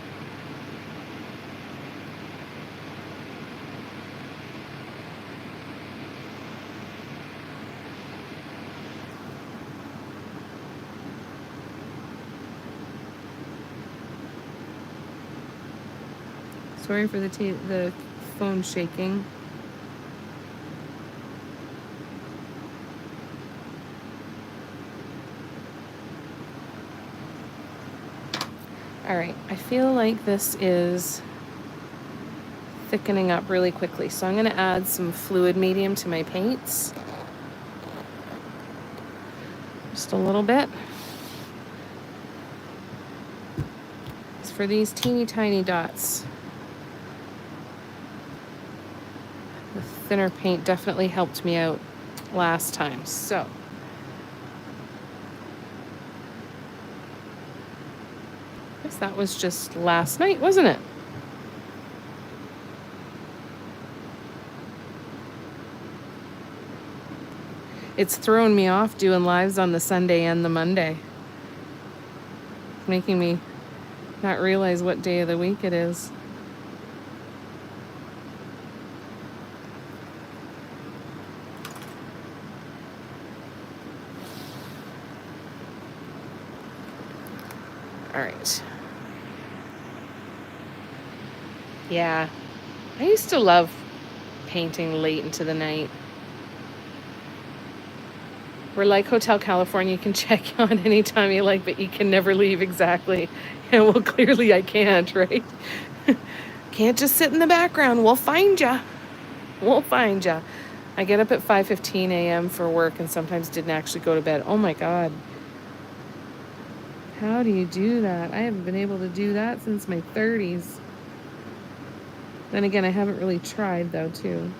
Sorry for the phone shaking. All right, I feel like this is thickening up really quickly, so I'm going to add some fluid medium to my paints. Just a little bit. It's for these teeny tiny dots. The thinner paint definitely helped me out last time. So I guess that was just last night, wasn't it? It's thrown me off doing lives on the Sunday and the Monday. It's making me not realize what day of the week it is. All right. Yeah, I used to love painting late into the night. We're like Hotel California. You can check on anytime you like, but you can never leave. Exactly. Yeah, well, clearly I can't, right? Can't just sit in the background. We'll find ya. We'll find ya. I get up at 5:15 a.m. for work and sometimes didn't actually go to bed. Oh my God. How do you do that? I haven't been able to do that since my 30s. Then again, I haven't really tried though, too.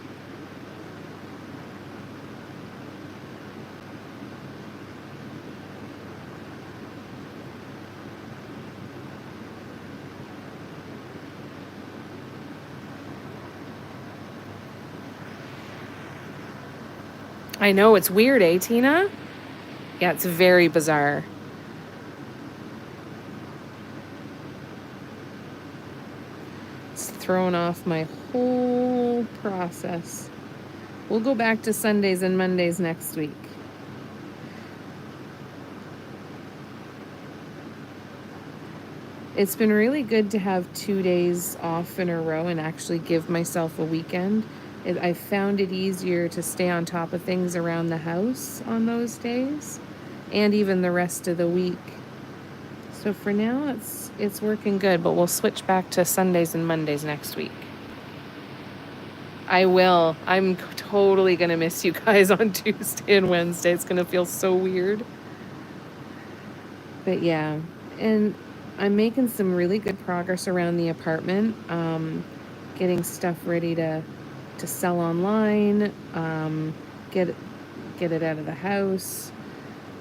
I know, it's weird, eh, Tina? Yeah, it's very bizarre. It's thrown off my whole process. We'll go back to Sundays and Mondays next week. It's been really good to have 2 days off in a row and actually give myself a weekend. I found it easier to stay on top of things around the house on those days and even the rest of the week. So for now, it's working good, but we'll switch back to Sundays and Mondays next week. I will. I'm totally going to miss you guys on Tuesday and Wednesday. It's going to feel so weird. But yeah, and I'm making some really good progress around the apartment, getting stuff ready to sell online, get it out of the house.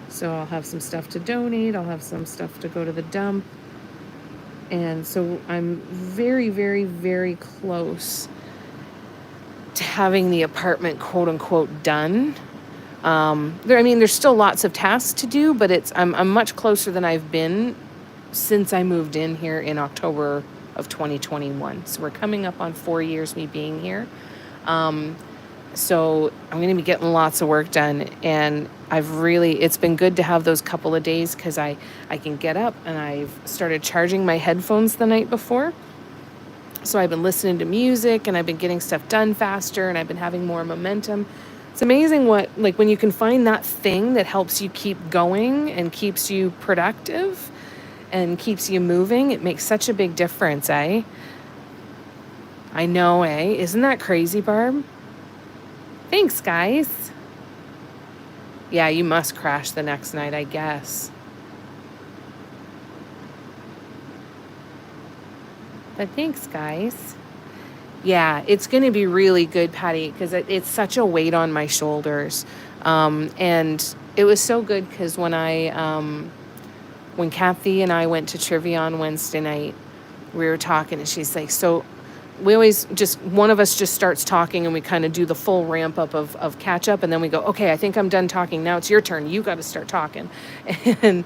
So I'll have some stuff to donate. I'll have some stuff to go to the dump. And so I'm very, very, very close to having the apartment quote unquote done. There's still lots of tasks to do, but I'm much closer than I've been since I moved in here in October of 2021. So we're coming up on 4 years me being here. So I'm going to be getting lots of work done, and it's been good to have those couple of days because I can get up, and I've started charging my headphones the night before. So I've been listening to music, and I've been getting stuff done faster, and I've been having more momentum. It's amazing when you can find that thing that helps you keep going and keeps you productive and keeps you moving. It makes such a big difference, eh? I know, eh? Isn't that crazy, Barb? Thanks, guys. Yeah, you must crash the next night, I guess. But thanks, guys. Yeah, it's going to be really good, Patty, because it's such a weight on my shoulders. And it was so good because when I when Kathy and I went to trivia on Wednesday night, we were talking and she's like, so we always just, one of us just starts talking and we kind of do the full ramp up of catch up. And then we go, okay, I think I'm done talking. Now it's your turn. You got to start talking. And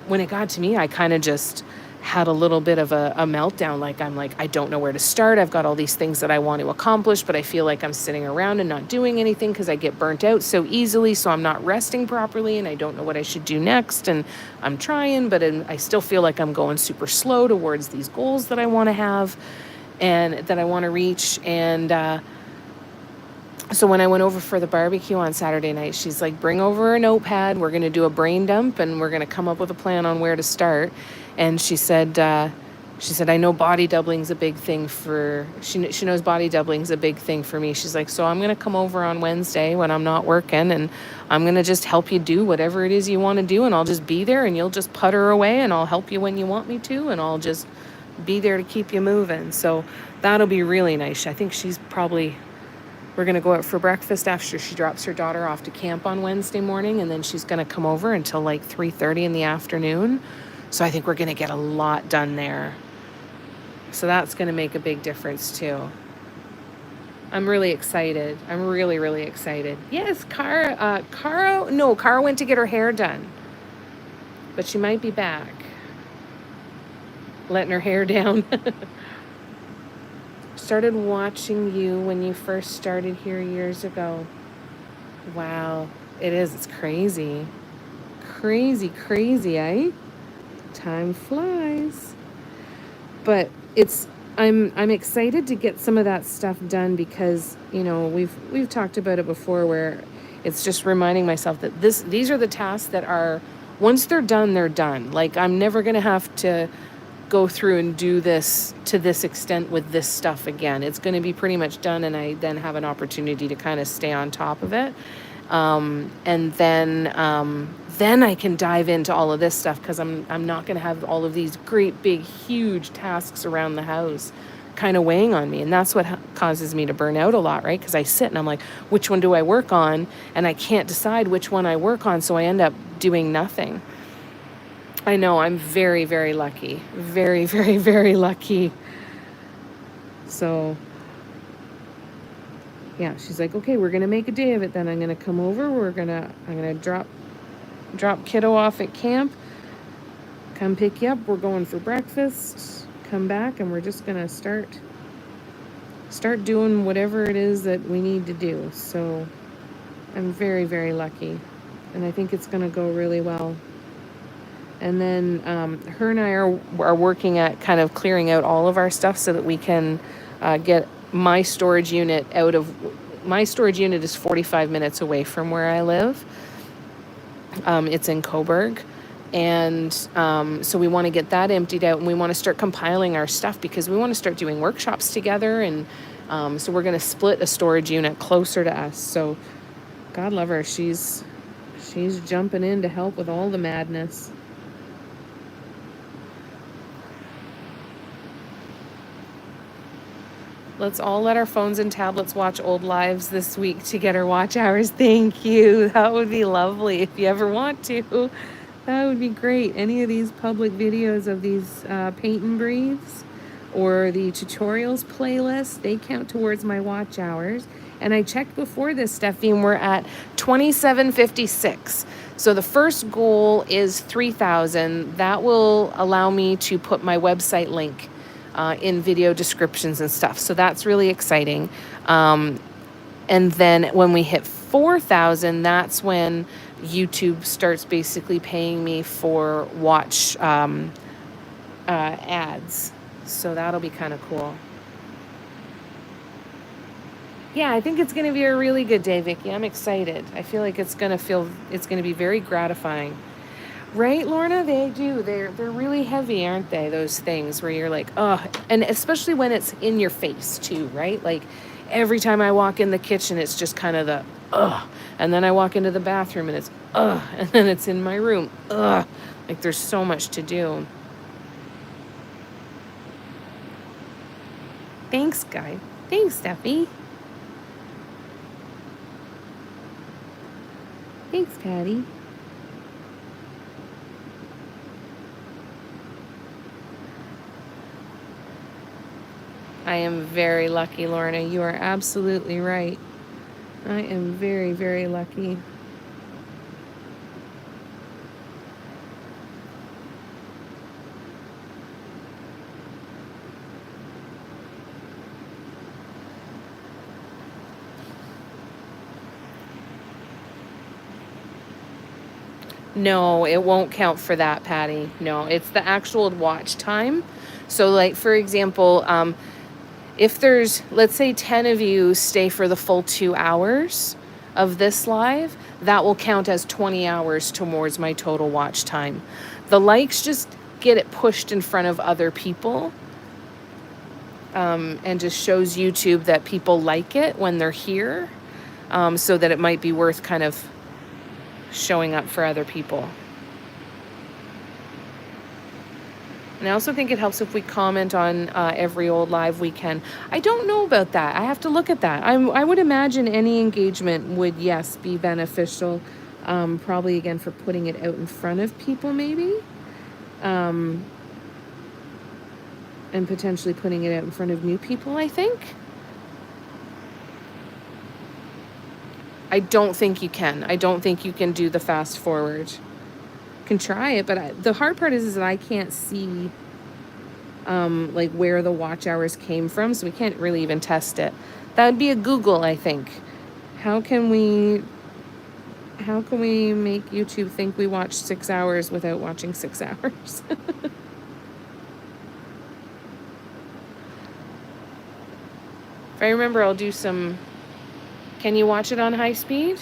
when it got to me, I kind of just had a little bit of a meltdown. Like, I'm like, I don't know where to start. I've got all these things that I want to accomplish, but I feel like I'm sitting around and not doing anything because I get burnt out so easily. So I'm not resting properly and I don't know what I should do next. And I'm trying, but I still feel like I'm going super slow towards these goals that I want to have and that I want to reach. And so when I went over for the barbecue on Saturday night, she's like, bring over a notepad. We're going to do a brain dump and we're going to come up with a plan on where to start. And she said, I know body doubling's a big thing for, she knows body doubling's a big thing for me. She's like, so I'm going to come over on Wednesday when I'm not working and I'm going to just help you do whatever it is you want to do. And I'll just be there and you'll just putter away and I'll help you when you want me to. And I'll just be there to keep you moving. So that'll be really nice. I think we're going to go out for breakfast after she drops her daughter off to camp on Wednesday morning. And then she's going to come over until like 3:30 in the afternoon. So I think we're going to get a lot done there. So that's going to make a big difference too. I'm really excited. I'm really, really excited. Yes, Cara went to get her hair done. But she might be back. Letting her hair down. Started watching you when you first started here years ago. Wow. It is. It's crazy. Crazy, eh? Time flies. But I'm excited to get some of that stuff done because, you know, we've talked about it before where it's just reminding myself that these are the tasks that are, once they're done, they're done. Like, I'm never going to have to go through and do this to this extent with this stuff again. It's going to be pretty much done, and I then have an opportunity to kind of stay on top of it. And then I can dive into all of this stuff because I'm not going to have all of these great big huge tasks around the house kind of weighing on me. And that's what causes me to burn out a lot, right? Because I sit and I'm like, which one do I work on? And I can't decide which one I work on, so I end up doing nothing. I know, I'm very, very lucky. Very, very, very lucky. So, yeah, she's like, okay, we're going to make a day of it then. I'm going to come over. I'm going to drop kiddo off at camp. Come pick you up. We're going for breakfast. Come back, and we're just going to start doing whatever it is that we need to do. So, I'm very, very lucky. And I think it's going to go really well. And then her and I are working at kind of clearing out all of our stuff so that we can get my storage unit out of... My storage unit is 45 minutes away from where I live. It's in Coburg. And so we want to get that emptied out, and we want to start compiling our stuff because we want to start doing workshops together. And so we're going to split a storage unit closer to us. So God love her. She's jumping in to help with all the madness. Let's all let our phones and tablets watch old lives this week to get our watch hours. Thank you. That would be lovely if you ever want to. That would be great. Any of these public videos of these paint and breathes or the tutorials playlist, they count towards my watch hours. And I checked before this, Steffi, and we're at 2756. So the first goal is 3,000. That will allow me to put my website link in video descriptions and stuff. So that's really exciting. And then when we hit 4,000, that's when YouTube starts basically paying me for watch ads. So that'll be kind of cool. Yeah, I think it's going to be a really good day, Vicki. I'm excited. I feel like it's going to be very gratifying. Right, Lorna? They do. They're really heavy, aren't they? Those things where you're like, oh, and especially when it's in your face too, right? Like every time I walk in the kitchen, it's just kind of the, ugh. And then I walk into the bathroom and it's, ugh. And then it's in my room, ugh. Like there's so much to do. Thanks, Guy. Thanks, Steffi. Thanks, Patty. I am very lucky, Lorna. You are absolutely right. I am very, very lucky. No, it won't count for that, Patty. No, it's the actual watch time. So, like, for example, if there's, let's say 10 of you stay for the full 2 hours of this live, that will count as 20 hours towards my total watch time. The likes just get it pushed in front of other people, and just shows YouTube that people like it when they're here, so that it might be worth kind of showing up for other people. And I also think it helps if we comment on every old live we can. I don't know about that. I have to look at that. I would imagine any engagement would, yes, be beneficial. Probably, again, for putting it out in front of people, maybe. And potentially putting it out in front of new people, I think. I don't think you can. I don't think you can do the fast forward. Can try it, but the hard part is that I can't see like where the watch hours came from, so we can't really even test it. That would be a Google, I think. How can we make YouTube think we watched 6 hours without watching 6 hours? If I remember, I'll do some. Can you watch it on high speed?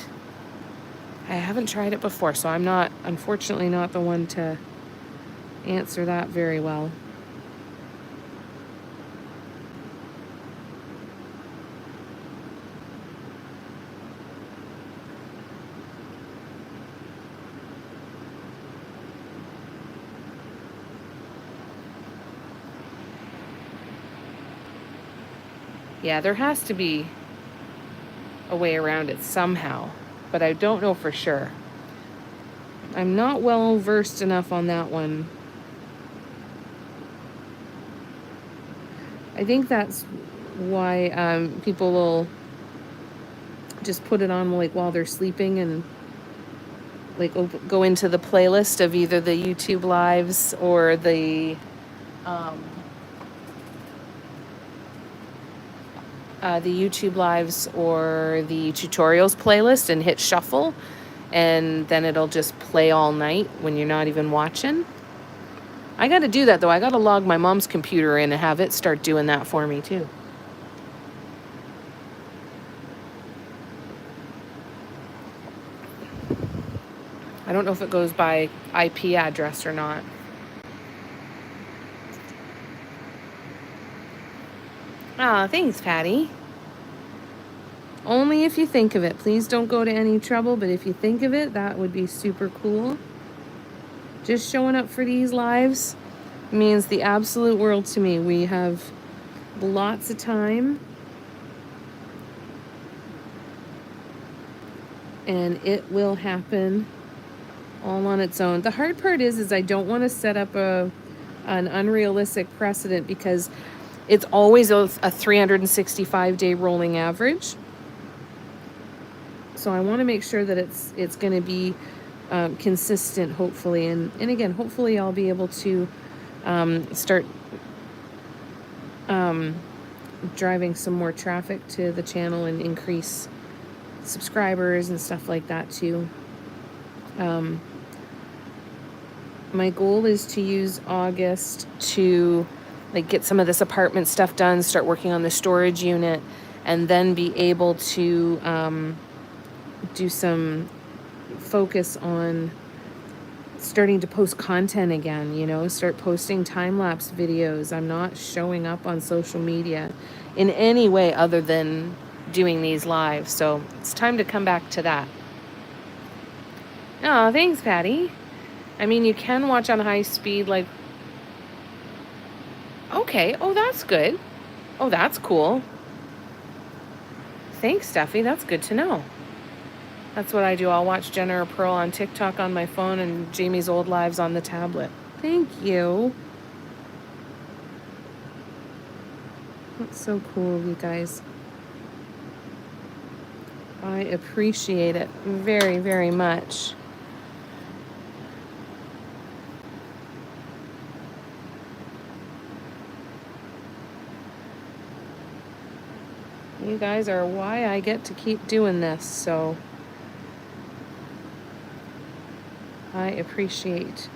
I haven't tried it before, so I'm not, unfortunately, not the one to answer that very well. Yeah, there has to be a way around it somehow, but I don't know for sure. I'm not well versed enough on that one. I think that's why people will just put it on like while they're sleeping and like go into the playlist of either the YouTube lives or the YouTube lives or the tutorials playlist and hit shuffle, and then it'll just play all night when you're not even watching. I got to do that though. I got to log my mom's computer in and have it start doing that for me too. I don't know if it goes by IP address or not. Ah, thanks, Patty. Only if you think of it. Please don't go to any trouble, but if you think of it, that would be super cool. Just showing up for these lives means the absolute world to me. We have lots of time, and it will happen all on its own. The hard part is I don't want to set up an unrealistic precedent, because it's always a 365-day rolling average. So I want to make sure that it's going to be consistent, hopefully. And again, hopefully I'll be able to start driving some more traffic to the channel and increase subscribers and stuff like that too. My goal is to use August to like get some of this apartment stuff done, start working on the storage unit, and then be able to do some focus on starting to post content again, start posting time-lapse videos. I'm not showing up on social media in any way other than doing these lives, so it's time to come back to that. Oh, thanks, Patty. I mean, you can watch on high speed, like, okay. Oh, that's good. Oh, that's cool. Thanks, Steffi. That's good to know. That's what I do. I'll watch Jenna or Pearl on TikTok on my phone and Jamie's old lives on the tablet. Thank you. That's so cool, you guys. I appreciate it very, very much. You guys are why I get to keep doing this, so I appreciate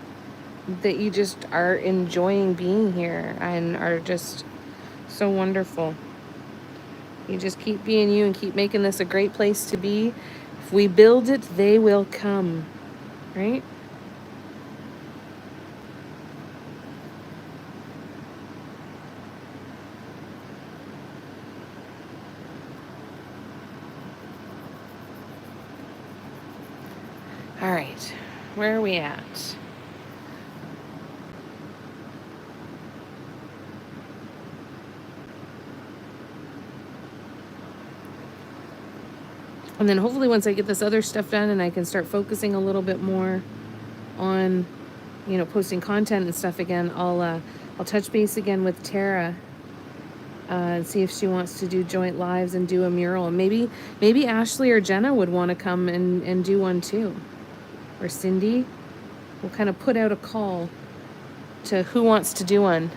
that you just are enjoying being here and are just so wonderful. You just keep being you and keep making this a great place to be. If we build it, they will come, right? All right, where are we at? And then hopefully once I get this other stuff done and I can start focusing a little bit more on, you know, posting content and stuff again, I'll touch base again with Tara and see if she wants to do joint lives and do a mural. And maybe Ashley or Jenna would want to come and do one too. Or Cindy. We'll kind of put out a call to who wants to do one.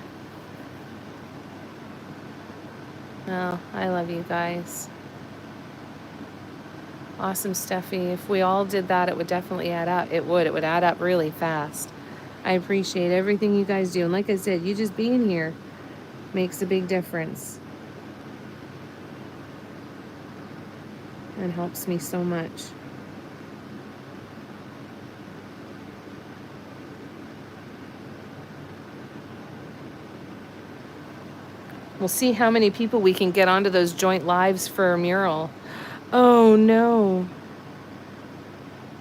Oh, I love you guys. Awesome, Steffi. If we all did that, it would definitely add up. It would add up really fast. I appreciate everything you guys do. And like I said, you just being here makes a big difference. And helps me so much. We'll see how many people we can get onto those joint lives for a mural. Oh no.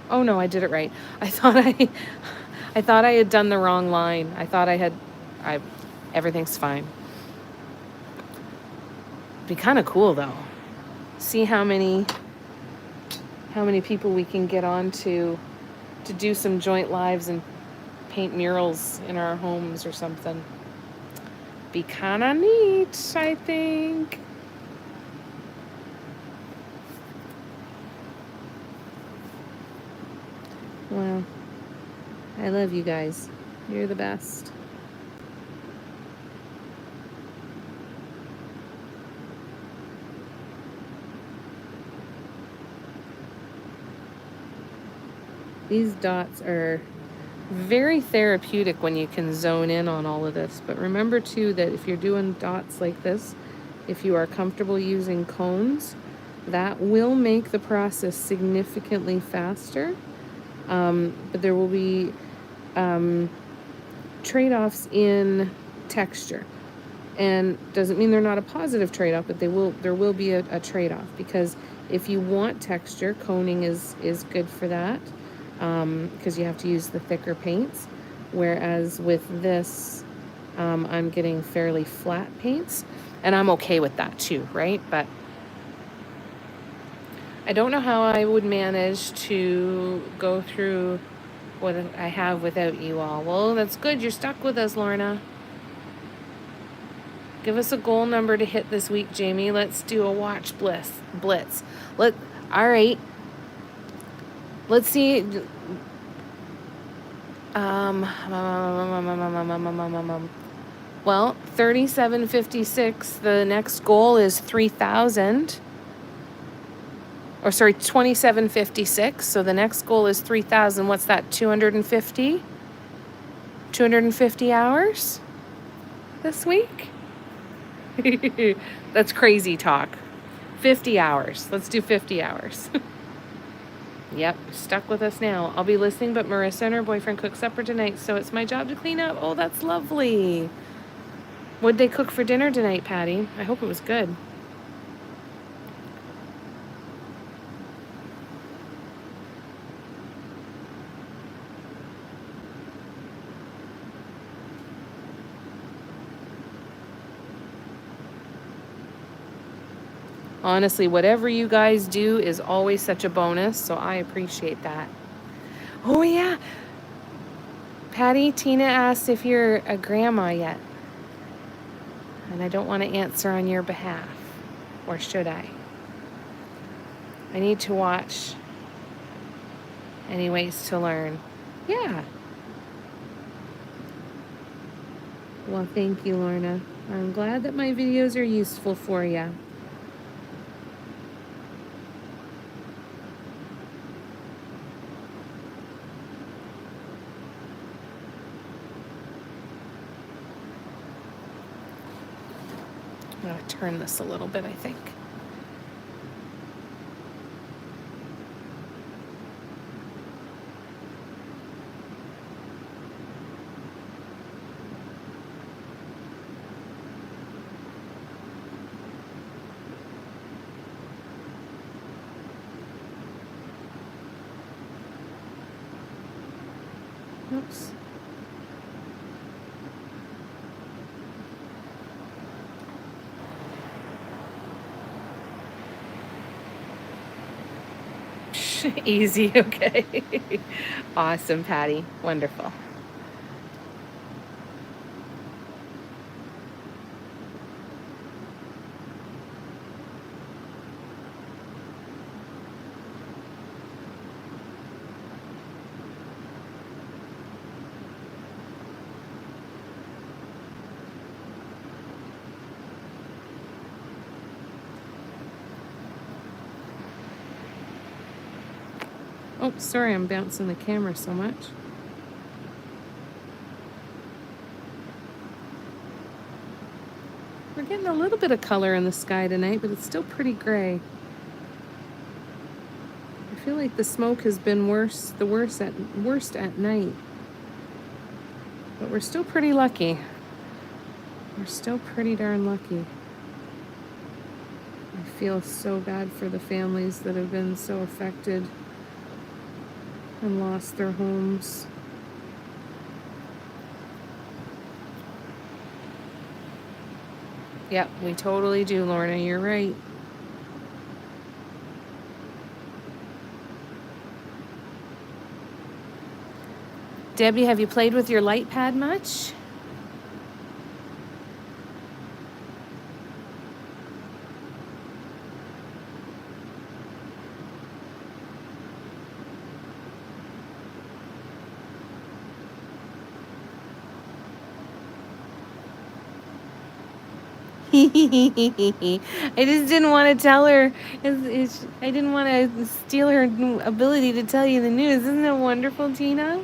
Oh no, I did it right. I thought I had done the wrong line. I thought everything's fine. Be kind of cool though. See how many people we can get on to do some joint lives and paint murals in our homes or something. Be kind of neat, I think. Well, I love you guys. You're the best. These dots are very therapeutic when you can zone in on all of this. But remember too that if you're doing dots like this, if you are comfortable using cones, that will make the process significantly faster. But there will be trade-offs in texture. And doesn't mean they're not a positive trade-off, but there will be a trade-off, because if you want texture, coning is good for that. Because you have to use the thicker paints, whereas with this I'm getting fairly flat paints, and I'm okay with that too, right? But I don't know how I would manage to go through what I have without you all. Well, that's good, you're stuck with us, Lorna. Give us a goal number to hit this week, Jamie. Let's do a watch blitz. All right. Let's see. Well, 3756. The next goal is 3,000. Or sorry, 2756. So the next goal is 3,000. What's that? 250? 250 hours this week? That's crazy talk. 50 hours. Let's do 50 hours. Yep, stuck with us now. I'll be listening, but Marissa and her boyfriend cook supper tonight, so it's my job to clean up. Oh, that's lovely. What'd they cook for dinner tonight, Patty? I hope it was good. Honestly, whatever you guys do is always such a bonus, so I appreciate that. Oh, yeah. Patty, Tina asked if you're a grandma yet. And I don't want to answer on your behalf. Or should I? I need to watch anyways to learn. Yeah. Well, thank you, Lorna. I'm glad that my videos are useful for you. I'm going to turn this a little bit, I think. Oops. Easy, okay. Awesome, Patty. Wonderful. Oh, sorry, I'm bouncing the camera so much. We're getting a little bit of color in the sky tonight, but it's still pretty gray. I feel like the smoke has been worst at night. But we're still pretty lucky. We're still pretty darn lucky. I feel so bad for the families that have been so affected and lost their homes. Yep, we totally do, Lorna. You're right. Debbie, have you played with your light pad much? I just didn't want to tell her. I didn't want to steal her ability to tell you the news. Isn't it wonderful, Tina?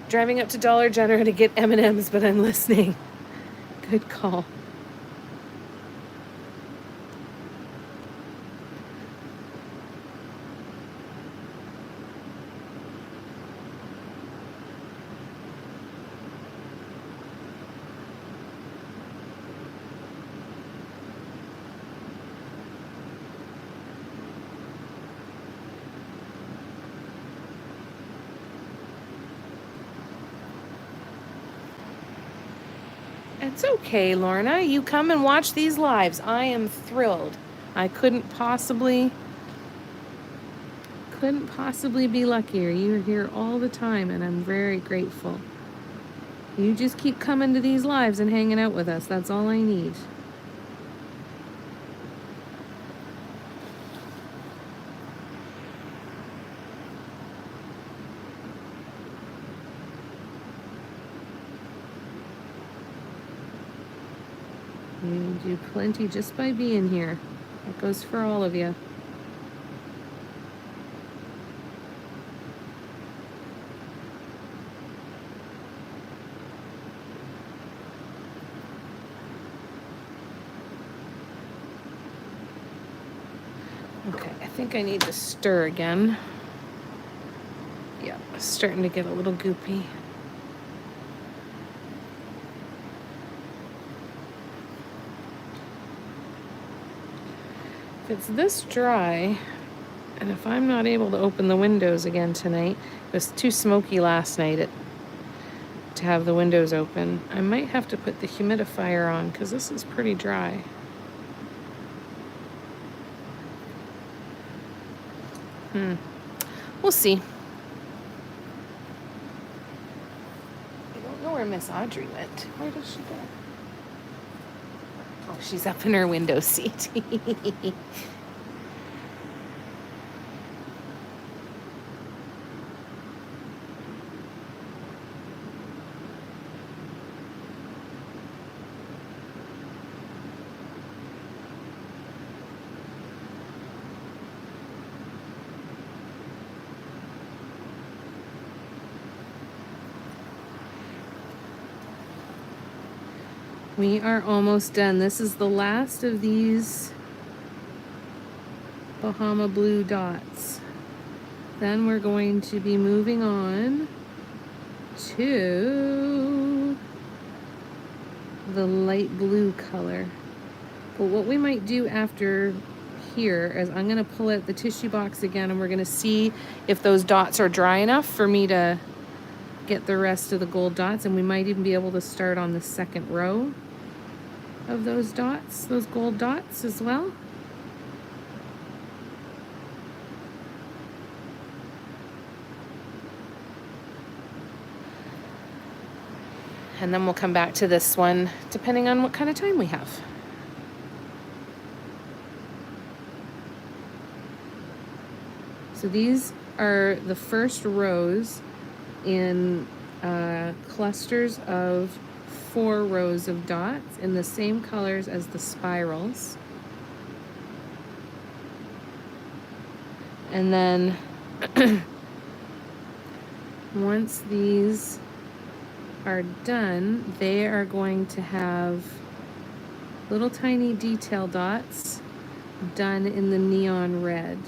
Driving up to Dollar General to get M&Ms, but I'm listening. Good call. It's okay, Lorna. You come and watch these lives. I am thrilled. I couldn't possibly be luckier. You're here all the time, and I'm very grateful. You just keep coming to these lives and hanging out with us. That's all I need. You do plenty just by being here. That goes for all of you. Okay, I think I need to stir again. Yeah, it's starting to get a little goopy. If it's this dry, and if I'm not able to open the windows again tonight, it was too smoky last night to have the windows open, I might have to put the humidifier on because this is pretty dry. We'll see. I don't know where Miss Audrey went. Where did she go? Oh, she's up in her window seat. We are almost done. This is the last of these Bahama blue dots. Then we're going to be moving on to the light blue color. But what we might do after here is I'm going to pull out the tissue box again, and we're going to see if those dots are dry enough for me to get the rest of the gold dots, and we might even be able to start on the second row of those dots, those gold dots as well. And then we'll come back to this one depending on what kind of time we have. So these are the first rows in clusters of 4 rows of dots in the same colors as the spirals. And then once these are done, they are going to have little tiny detail dots done in the neon red.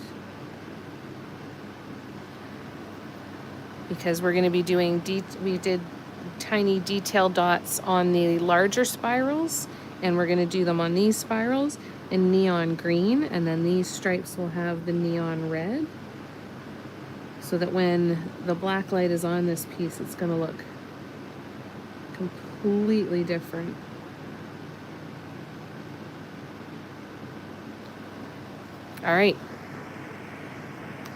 Because we're going to be doing, we did tiny detail dots on the larger spirals, and we're going to do them on these spirals in neon green, and then these stripes will have the neon red, so that when the black light is on this piece, it's going to look completely different. All right,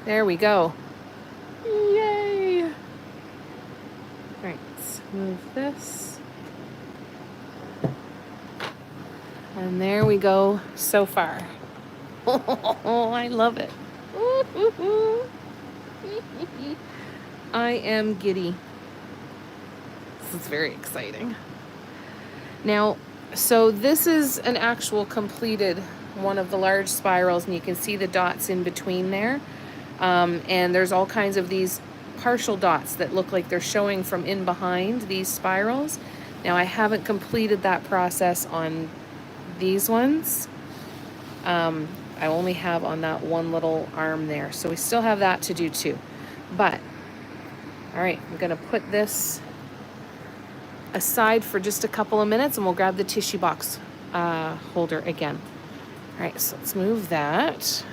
there we go. Yay! All right, let's move this. And there we go so far. Oh, I love it. I am giddy. This is very exciting. Now, so this is an actual completed one of the large spirals, and you can see the dots in between there. And there's all kinds of these partial dots that look like they're showing from in behind these spirals. Now, I haven't completed that process on these ones. I only have on that one little arm there, so we still have that to do too. But all right, I'm gonna put this aside for just a couple of minutes, and we'll grab the tissue box holder again. All right, so let's move that.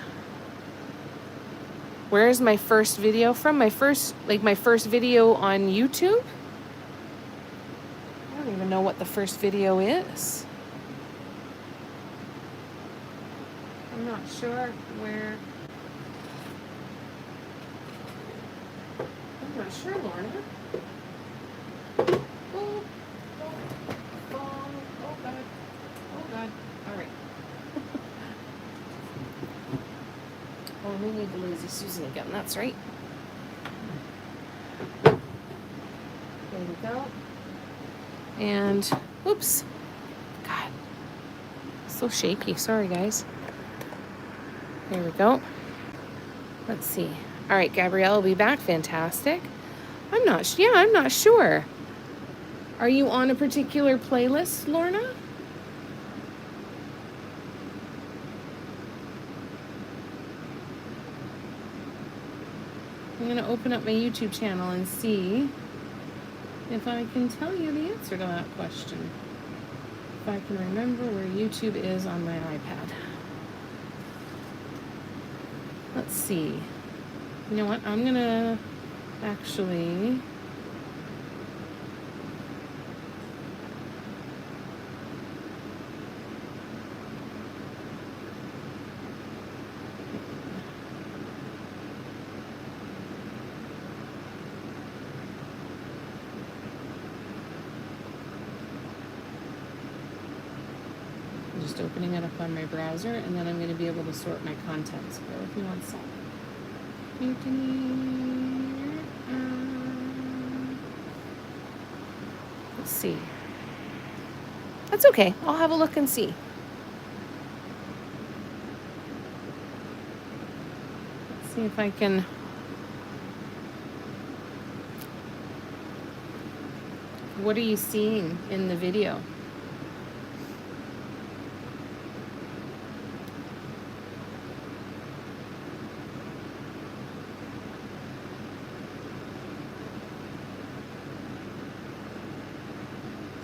Where is my first video from? My first video on YouTube? I don't even know what the first video is. I'm not sure where. I'm not sure, Lorna. Oh, God. Oh, God. All right. Oh, we need the lazy Susan again. That's right. There we go. And, whoops. God. So shaky. Sorry, guys. There we go. Let's see. All right, Gabrielle will be back. Fantastic. I'm not sure. Are you on a particular playlist, Lorna? I'm going to open up my YouTube channel and see if I can tell you the answer to that question. If I can remember where YouTube is on my iPad. Let's see. You know what? I'm going to actually... just opening it up on my browser, and then I'm going to be able to sort my contents. Bear with me one second. Let's see. That's okay. I'll have a look and see. Let's see if I can... What are you seeing in the video?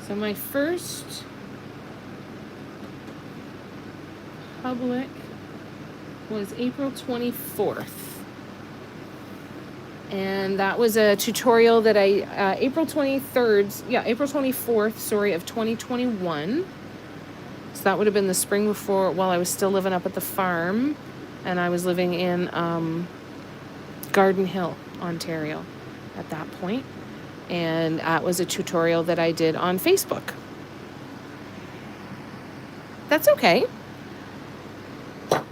So my first public was April 24th. And that was a tutorial that April 24th, of 2021. So that would have been the spring before, while I was still living up at the farm. And I was living in Garden Hill, Ontario at that point. And that was a tutorial that I did on Facebook. That's okay.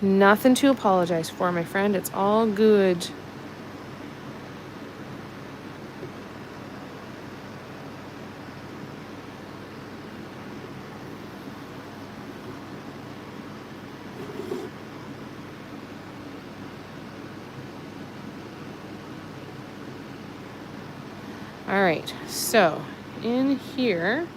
Nothing to apologize for, my friend. It's all good. All right, so in here,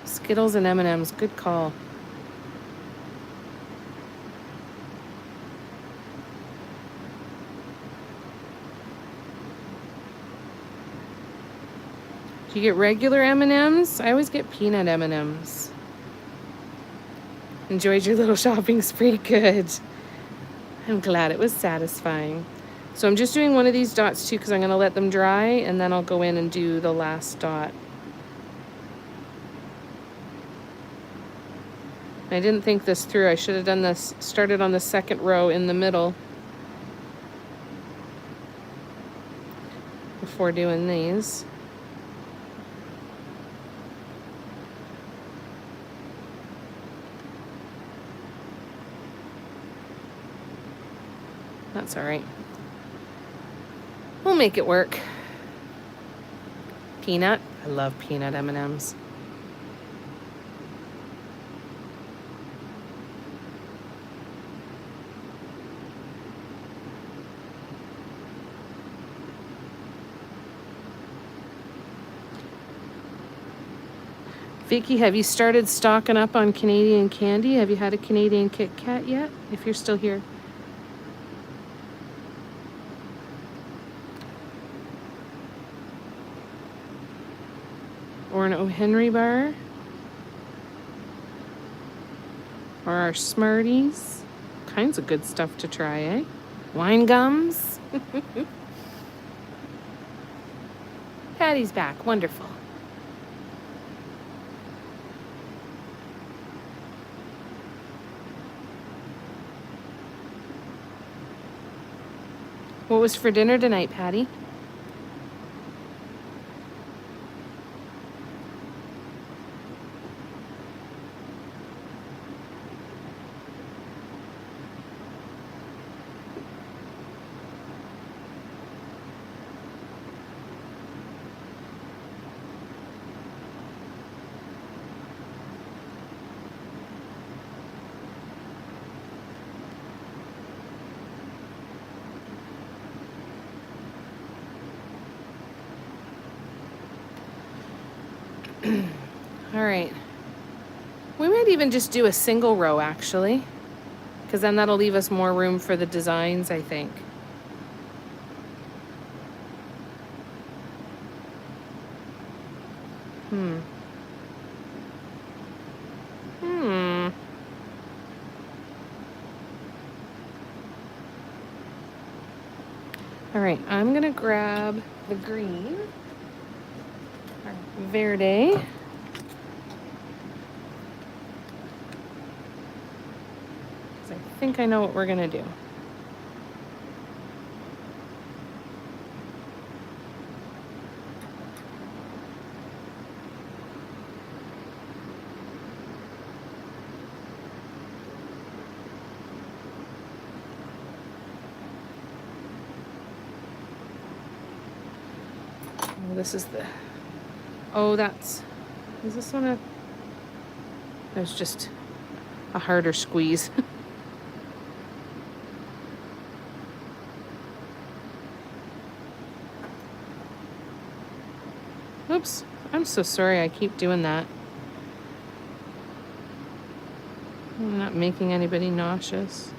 Skittles and M&Ms, good call. Do you get regular M&Ms? I always get peanut M&Ms. Enjoyed your little shopping spree? Good. I'm glad it was satisfying. So I'm just doing one of these dots too because I'm going to let them dry, and then I'll go in and do the last dot. I didn't think this through. I should have done this, started on the second row in the middle before doing these. That's all right. We'll make it work. Peanut. I love peanut M&Ms. Vicky, have you started stocking up on Canadian candy? Have you had a Canadian Kit Kat yet? If you're still here. Or an O. Henry bar. Or our Smarties. Kinds of good stuff to try, eh? Wine gums. Patty's back. Wonderful. What was for dinner tonight, Patty? All right. We might even just do a single row, actually, because then that'll leave us more room for the designs, I think. All right, I'm gonna grab the green, Verde. I think I know what we're gonna do. Oh, this is the, oh, that's, is this one a, there's just a harder squeeze. Oops, I'm so sorry I keep doing that. I'm not making anybody nauseous.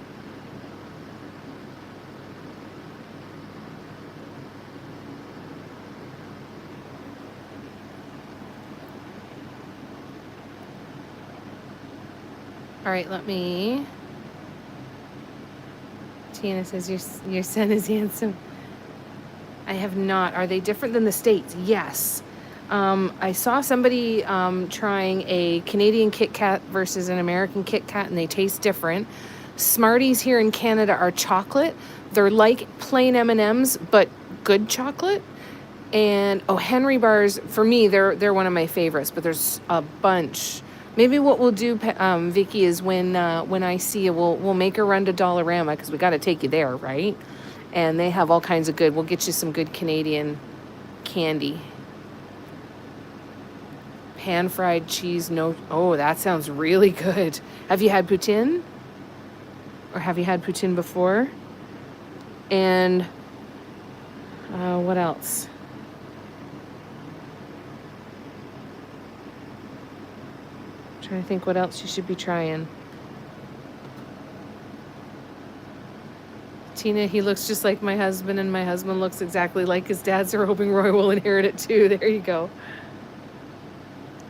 All right, let me. Tina says your son is handsome. I have not. Are they different than the States? Yes. I saw somebody trying a Canadian Kit Kat versus an American Kit Kat, and they taste different. Smarties here in Canada are chocolate. They're like plain M&Ms, but good chocolate. And Henry bars, for me, they're one of my favorites, but there's a bunch. Maybe what we'll do, Vicky, is when I see you, we'll make a run to Dollarama, because we got to take you there, right? And they have all kinds of good. We'll get you some good Canadian candy. Pan fried cheese, no. Oh, that sounds really good. Have you had poutine? Or have you had poutine before? And what else? I'm trying to think what else you should be trying. Tina, he looks just like my husband, and my husband looks exactly like his dad, so we're hoping Roy will inherit it too. There you go.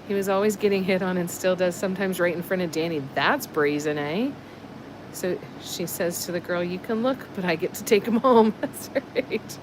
He was always getting hit on and still does, sometimes right in front of Danny. That's brazen, eh? So she says to the girl, you can look, but I get to take him home. That's right.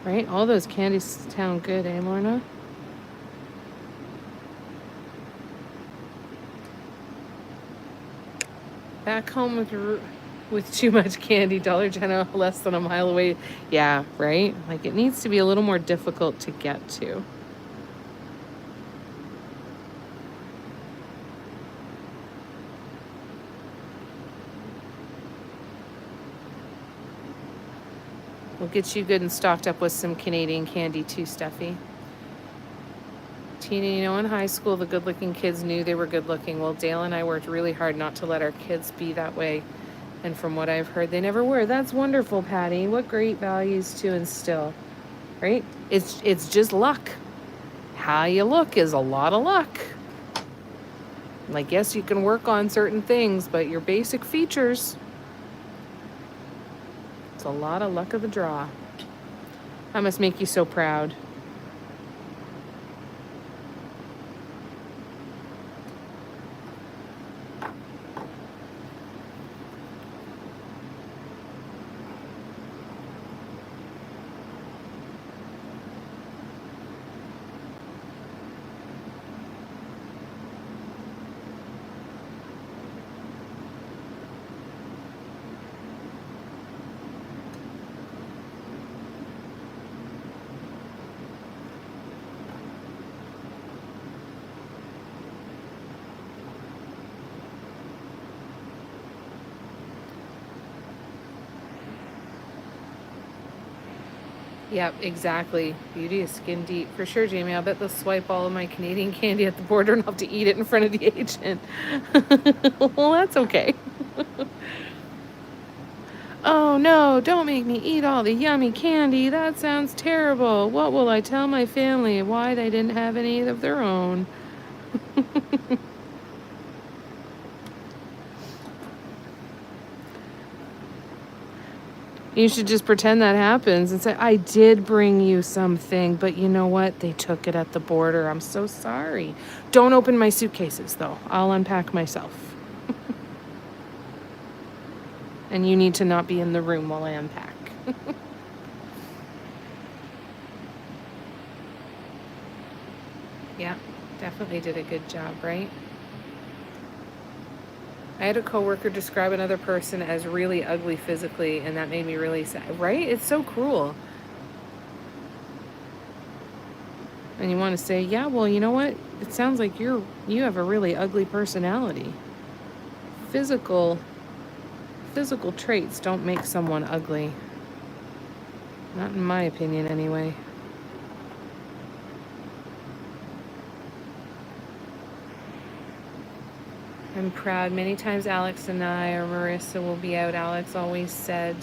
Right? All those candies sound good, eh, Lorna? Back home with too much candy, Dollar General less than a mile away. Yeah, right? Like, it needs to be a little more difficult to get to. We'll get you good and stocked up with some Canadian candy too, Steffi. Tina, you know, in high school, the good-looking kids knew they were good-looking. Well, Dale and I worked really hard not to let our kids be that way. And from what I've heard, they never were. That's wonderful, Patty. What great values to instill, right? It's just luck. How you look is a lot of luck. Like, yes, you can work on certain things, but your basic features, it's a lot of luck of the draw. That must make you so proud. Yep, exactly. Beauty is skin deep. For sure, Jamie. I'll bet they'll swipe all of my Canadian candy at the border and I'll have to eat it in front of the agent. Well, that's okay. Oh no, don't make me eat all the yummy candy. That sounds terrible. What will I tell my family? Why they didn't have any of their own? You should just pretend that happens and say, I did bring you something, but you know what? They took it at the border. I'm so sorry. Don't open my suitcases, though. I'll unpack myself. And you need to not be in the room while I unpack. Yeah, definitely did a good job, right? I had a coworker describe another person as really ugly physically, and that made me really sad, right? It's so cruel. And you want to say, yeah, well, you know what? It sounds like you have a really ugly personality. Physical traits don't make someone ugly. Not in my opinion, anyway. I'm proud. Many times Alex and I or Marissa will be out. Alex always said,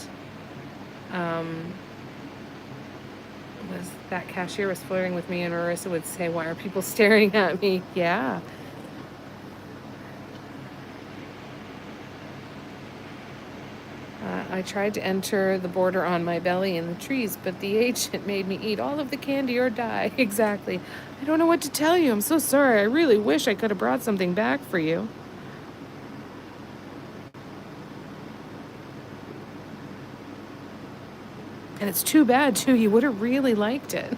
was that cashier was flirting with me, and Marissa would say, why are people staring at me? Yeah. I tried to enter the border on my belly in the trees, but the agent made me eat all of the candy or die. Exactly. I don't know what to tell you. I'm so sorry. I really wish I could have brought something back for you. And it's too bad, too. You would have really liked it.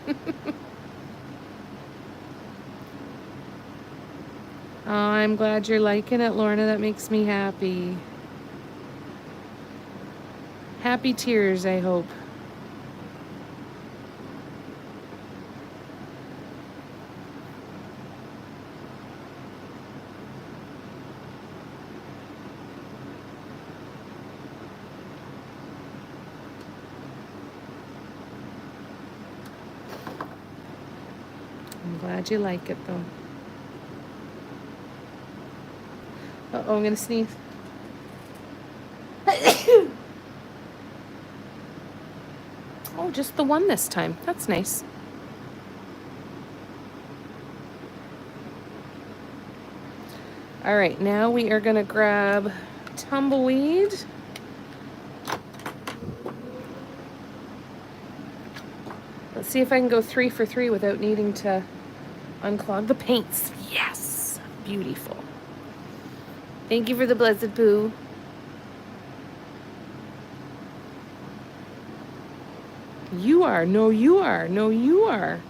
Oh, I'm glad you're liking it, Lorna. That makes me happy. Happy tears, I hope. I'm glad you like it, though. Uh-oh, I'm going to sneeze. Oh, just the one this time. That's nice. All right, now we are going to grab tumbleweed. Let's see if I can go 3 for 3 without needing to unclog the paints. Yes, beautiful. Thank you for the blessed poo. You are. No, you are. No, you are.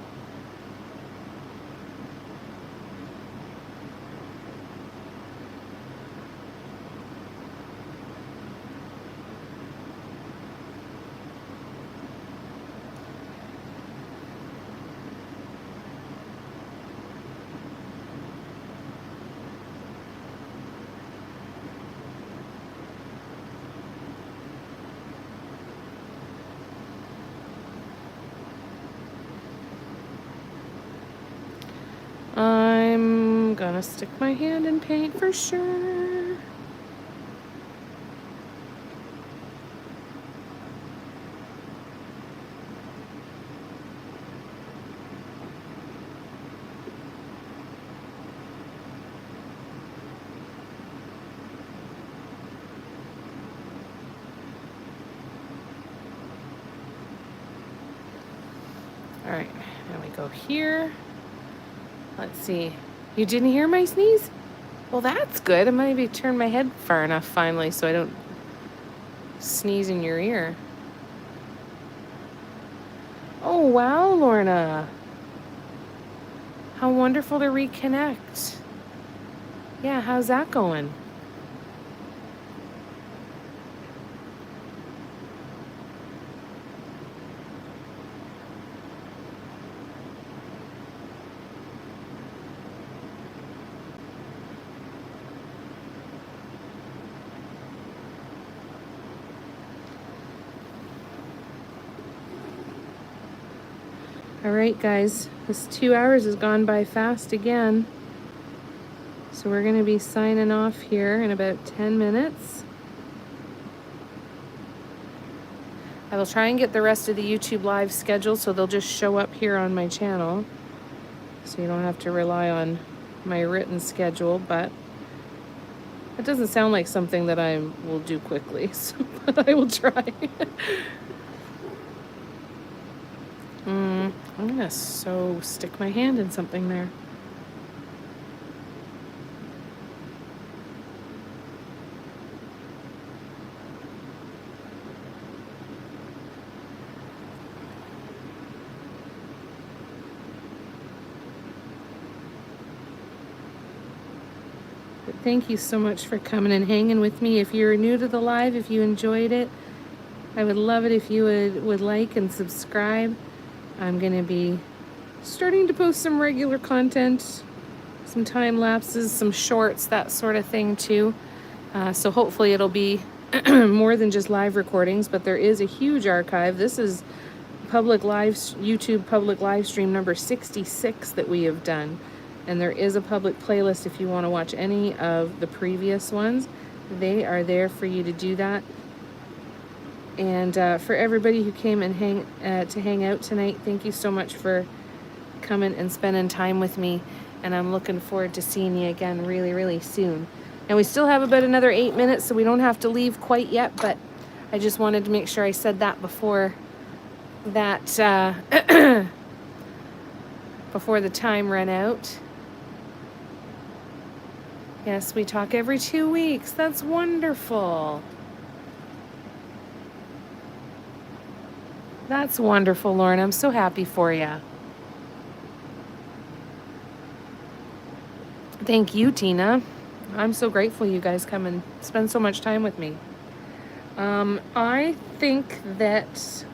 I'm gonna stick my hand in paint for sure. All right, now we go here. Let's see. You didn't hear my sneeze? Well, that's good. I might maybe turn my head far enough finally so I don't sneeze in your ear. Oh, wow, Lorna. How wonderful to reconnect. Yeah, how's that going? All right, guys, this 2 hours has gone by fast again. So we're going to be signing off here in about 10 minutes. I will try and get the rest of the YouTube live scheduled so they'll just show up here on my channel. So you don't have to rely on my written schedule, but it doesn't sound like something that I will do quickly, so but I will try. I'm gonna stick my hand in something there. But thank you so much for coming and hanging with me. If you're new to the live, if you enjoyed it, I would love it if you would like and subscribe. I'm gonna be starting to post some regular content, some time lapses, some shorts, that sort of thing too. So hopefully it'll be more than just live recordings, but there is a huge archive. This is YouTube public live stream number 66 that we have done. And there is a public playlist if you want to watch any of the previous ones. They are there for you to do that. And for everybody who came and hang out tonight, thank you so much for coming and spending time with me. And I'm looking forward to seeing you again really, really soon. And we still have about another 8 minutes, so we don't have to leave quite yet, but I just wanted to make sure I said that before that before the time ran out. Yes, we talk every 2 weeks. That's wonderful. That's wonderful, Lauren. I'm so happy for you. Thank you, Tina. I'm so grateful you guys come and spend so much time with me. I think that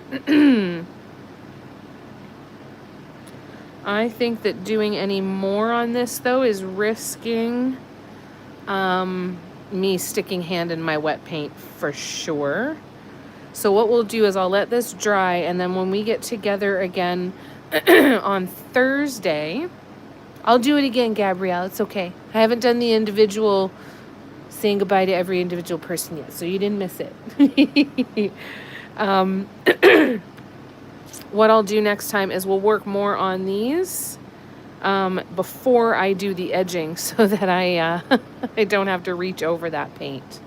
I think that doing any more on this though is risking me sticking hand in my wet paint for sure. So what we'll do is I'll let this dry, and then when we get together again on Thursday, I'll do it again, Gabrielle. It's okay. I haven't done the individual saying goodbye to every individual person yet, so you didn't miss it. What I'll do next time is we'll work more on these before I do the edging so that I don't have to reach over that paint.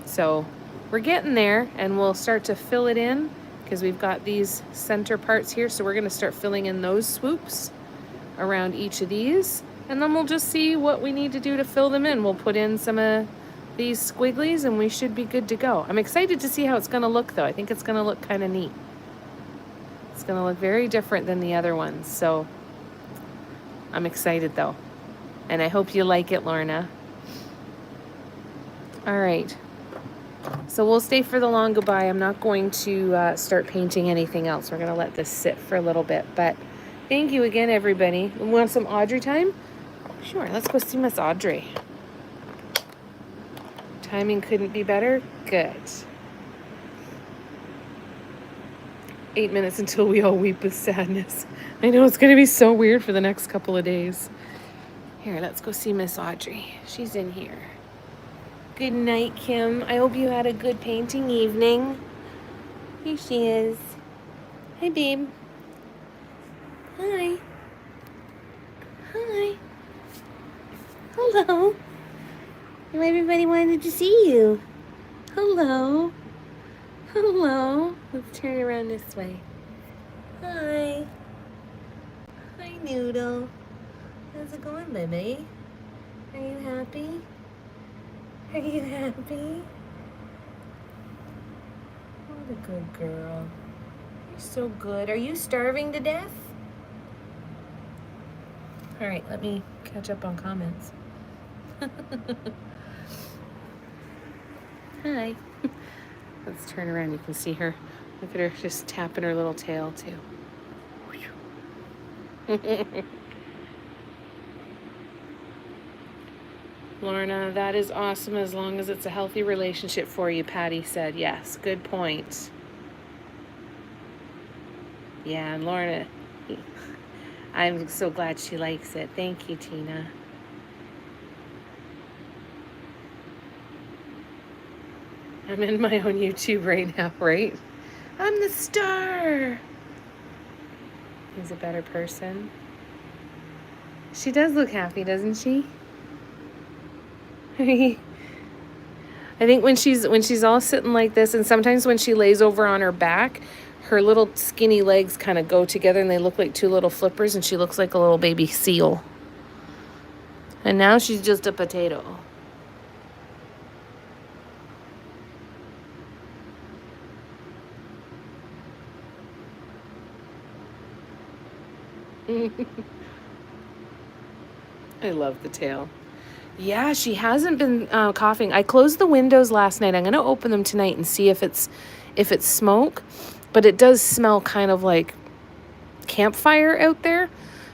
So we're getting there, and we'll start to fill it in because we've got these center parts here. So we're going to start filling in those swoops around each of these, and then we'll just see what we need to do to fill them in. We'll put in some of these squigglies and we should be good to go. I'm excited to see how it's going to look though. I think it's going to look kind of neat. It's going to look very different than the other ones. So I'm excited though. And I hope you like it, Lorna. All right. So we'll stay for the long goodbye. I'm not going to start painting anything else. We're going to let this sit for a little bit. But thank you again, everybody. Want some Audrey time? Sure, let's go see Miss Audrey. Timing couldn't be better? Good. 8 minutes until we all weep with sadness. I know it's going to be so weird for the next couple of days. Here, let's go see Miss Audrey. She's in here. Good night, Kim. I hope you had a good painting evening. Here she is. Hi, babe. Hi. Hi. Hello. Everybody wanted to see you. Hello. Hello. Let's turn around this way. Hi. Hi, Noodle. How's it going, baby? Are you happy? Are you happy? What a good girl. You're so good. Are you starving to death? All right, let me catch up on comments. Hi. Let's turn around. You can see her. Look at her just tapping her little tail too. Lorna, that is awesome as long as it's a healthy relationship for you, Patty said. Yes, good point. Yeah, and Lorna, I'm so glad she likes it. Thank you, Tina. I'm in my own YouTube right now, right? I'm the star. He's a better person. She does look happy, doesn't she? I think when she's all sitting like this, and sometimes when she lays over on her back, her little skinny legs kind of go together and they look like two little flippers, and she looks like a little baby seal. And now she's just a potato. I love the tail. Yeah, she hasn't been coughing. I closed the windows last night. I'm going to open them tonight and see if it's smoke, but it does smell kind of like campfire out there.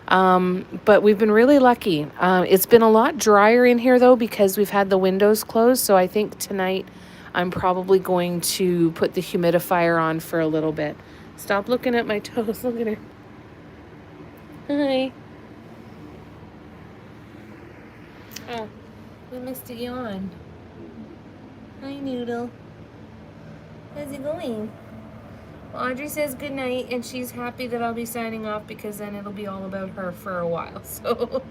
But we've been really lucky. It's been a lot drier in here though because we've had the windows closed. So I think tonight I'm probably going to put the humidifier on for a little bit. Stop looking at my toes. Look at her. Hi. Oh, we missed a yawn. Hi, Noodle. How's it going? Well, Audrey says good night, and she's happy that I'll be signing off because then it'll be all about her for a while. So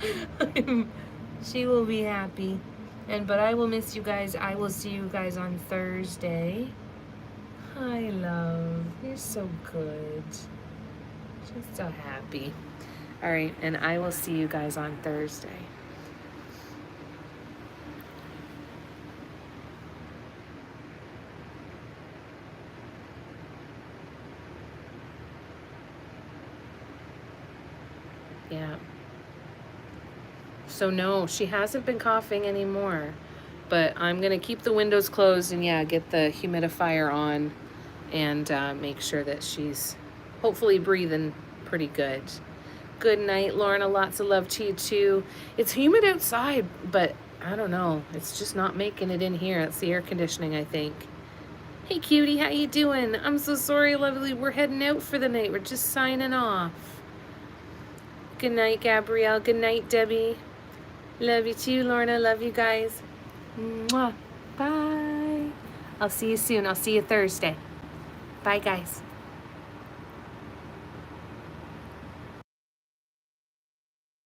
she will be happy. But I will miss you guys. I will see you guys on Thursday. Hi, love. You're so good. She's so happy. All right, and I will see you guys on Thursday. Yeah. So no, she hasn't been coughing anymore. But I'm going to keep the windows closed and yeah, get the humidifier on and make sure that she's hopefully breathing pretty good. Good night, Lorna. Lots of love to you too. It's humid outside, but I don't know. It's just not making it in here. It's the air conditioning, I think. Hey, cutie, how you doing? I'm so sorry, lovely. We're heading out for the night. We're just signing off. Good night, Gabrielle. Good night, Debbie. Love you too, Lorna. Love you guys. Mwah. Bye. I'll see you soon. I'll see you Thursday. Bye, guys.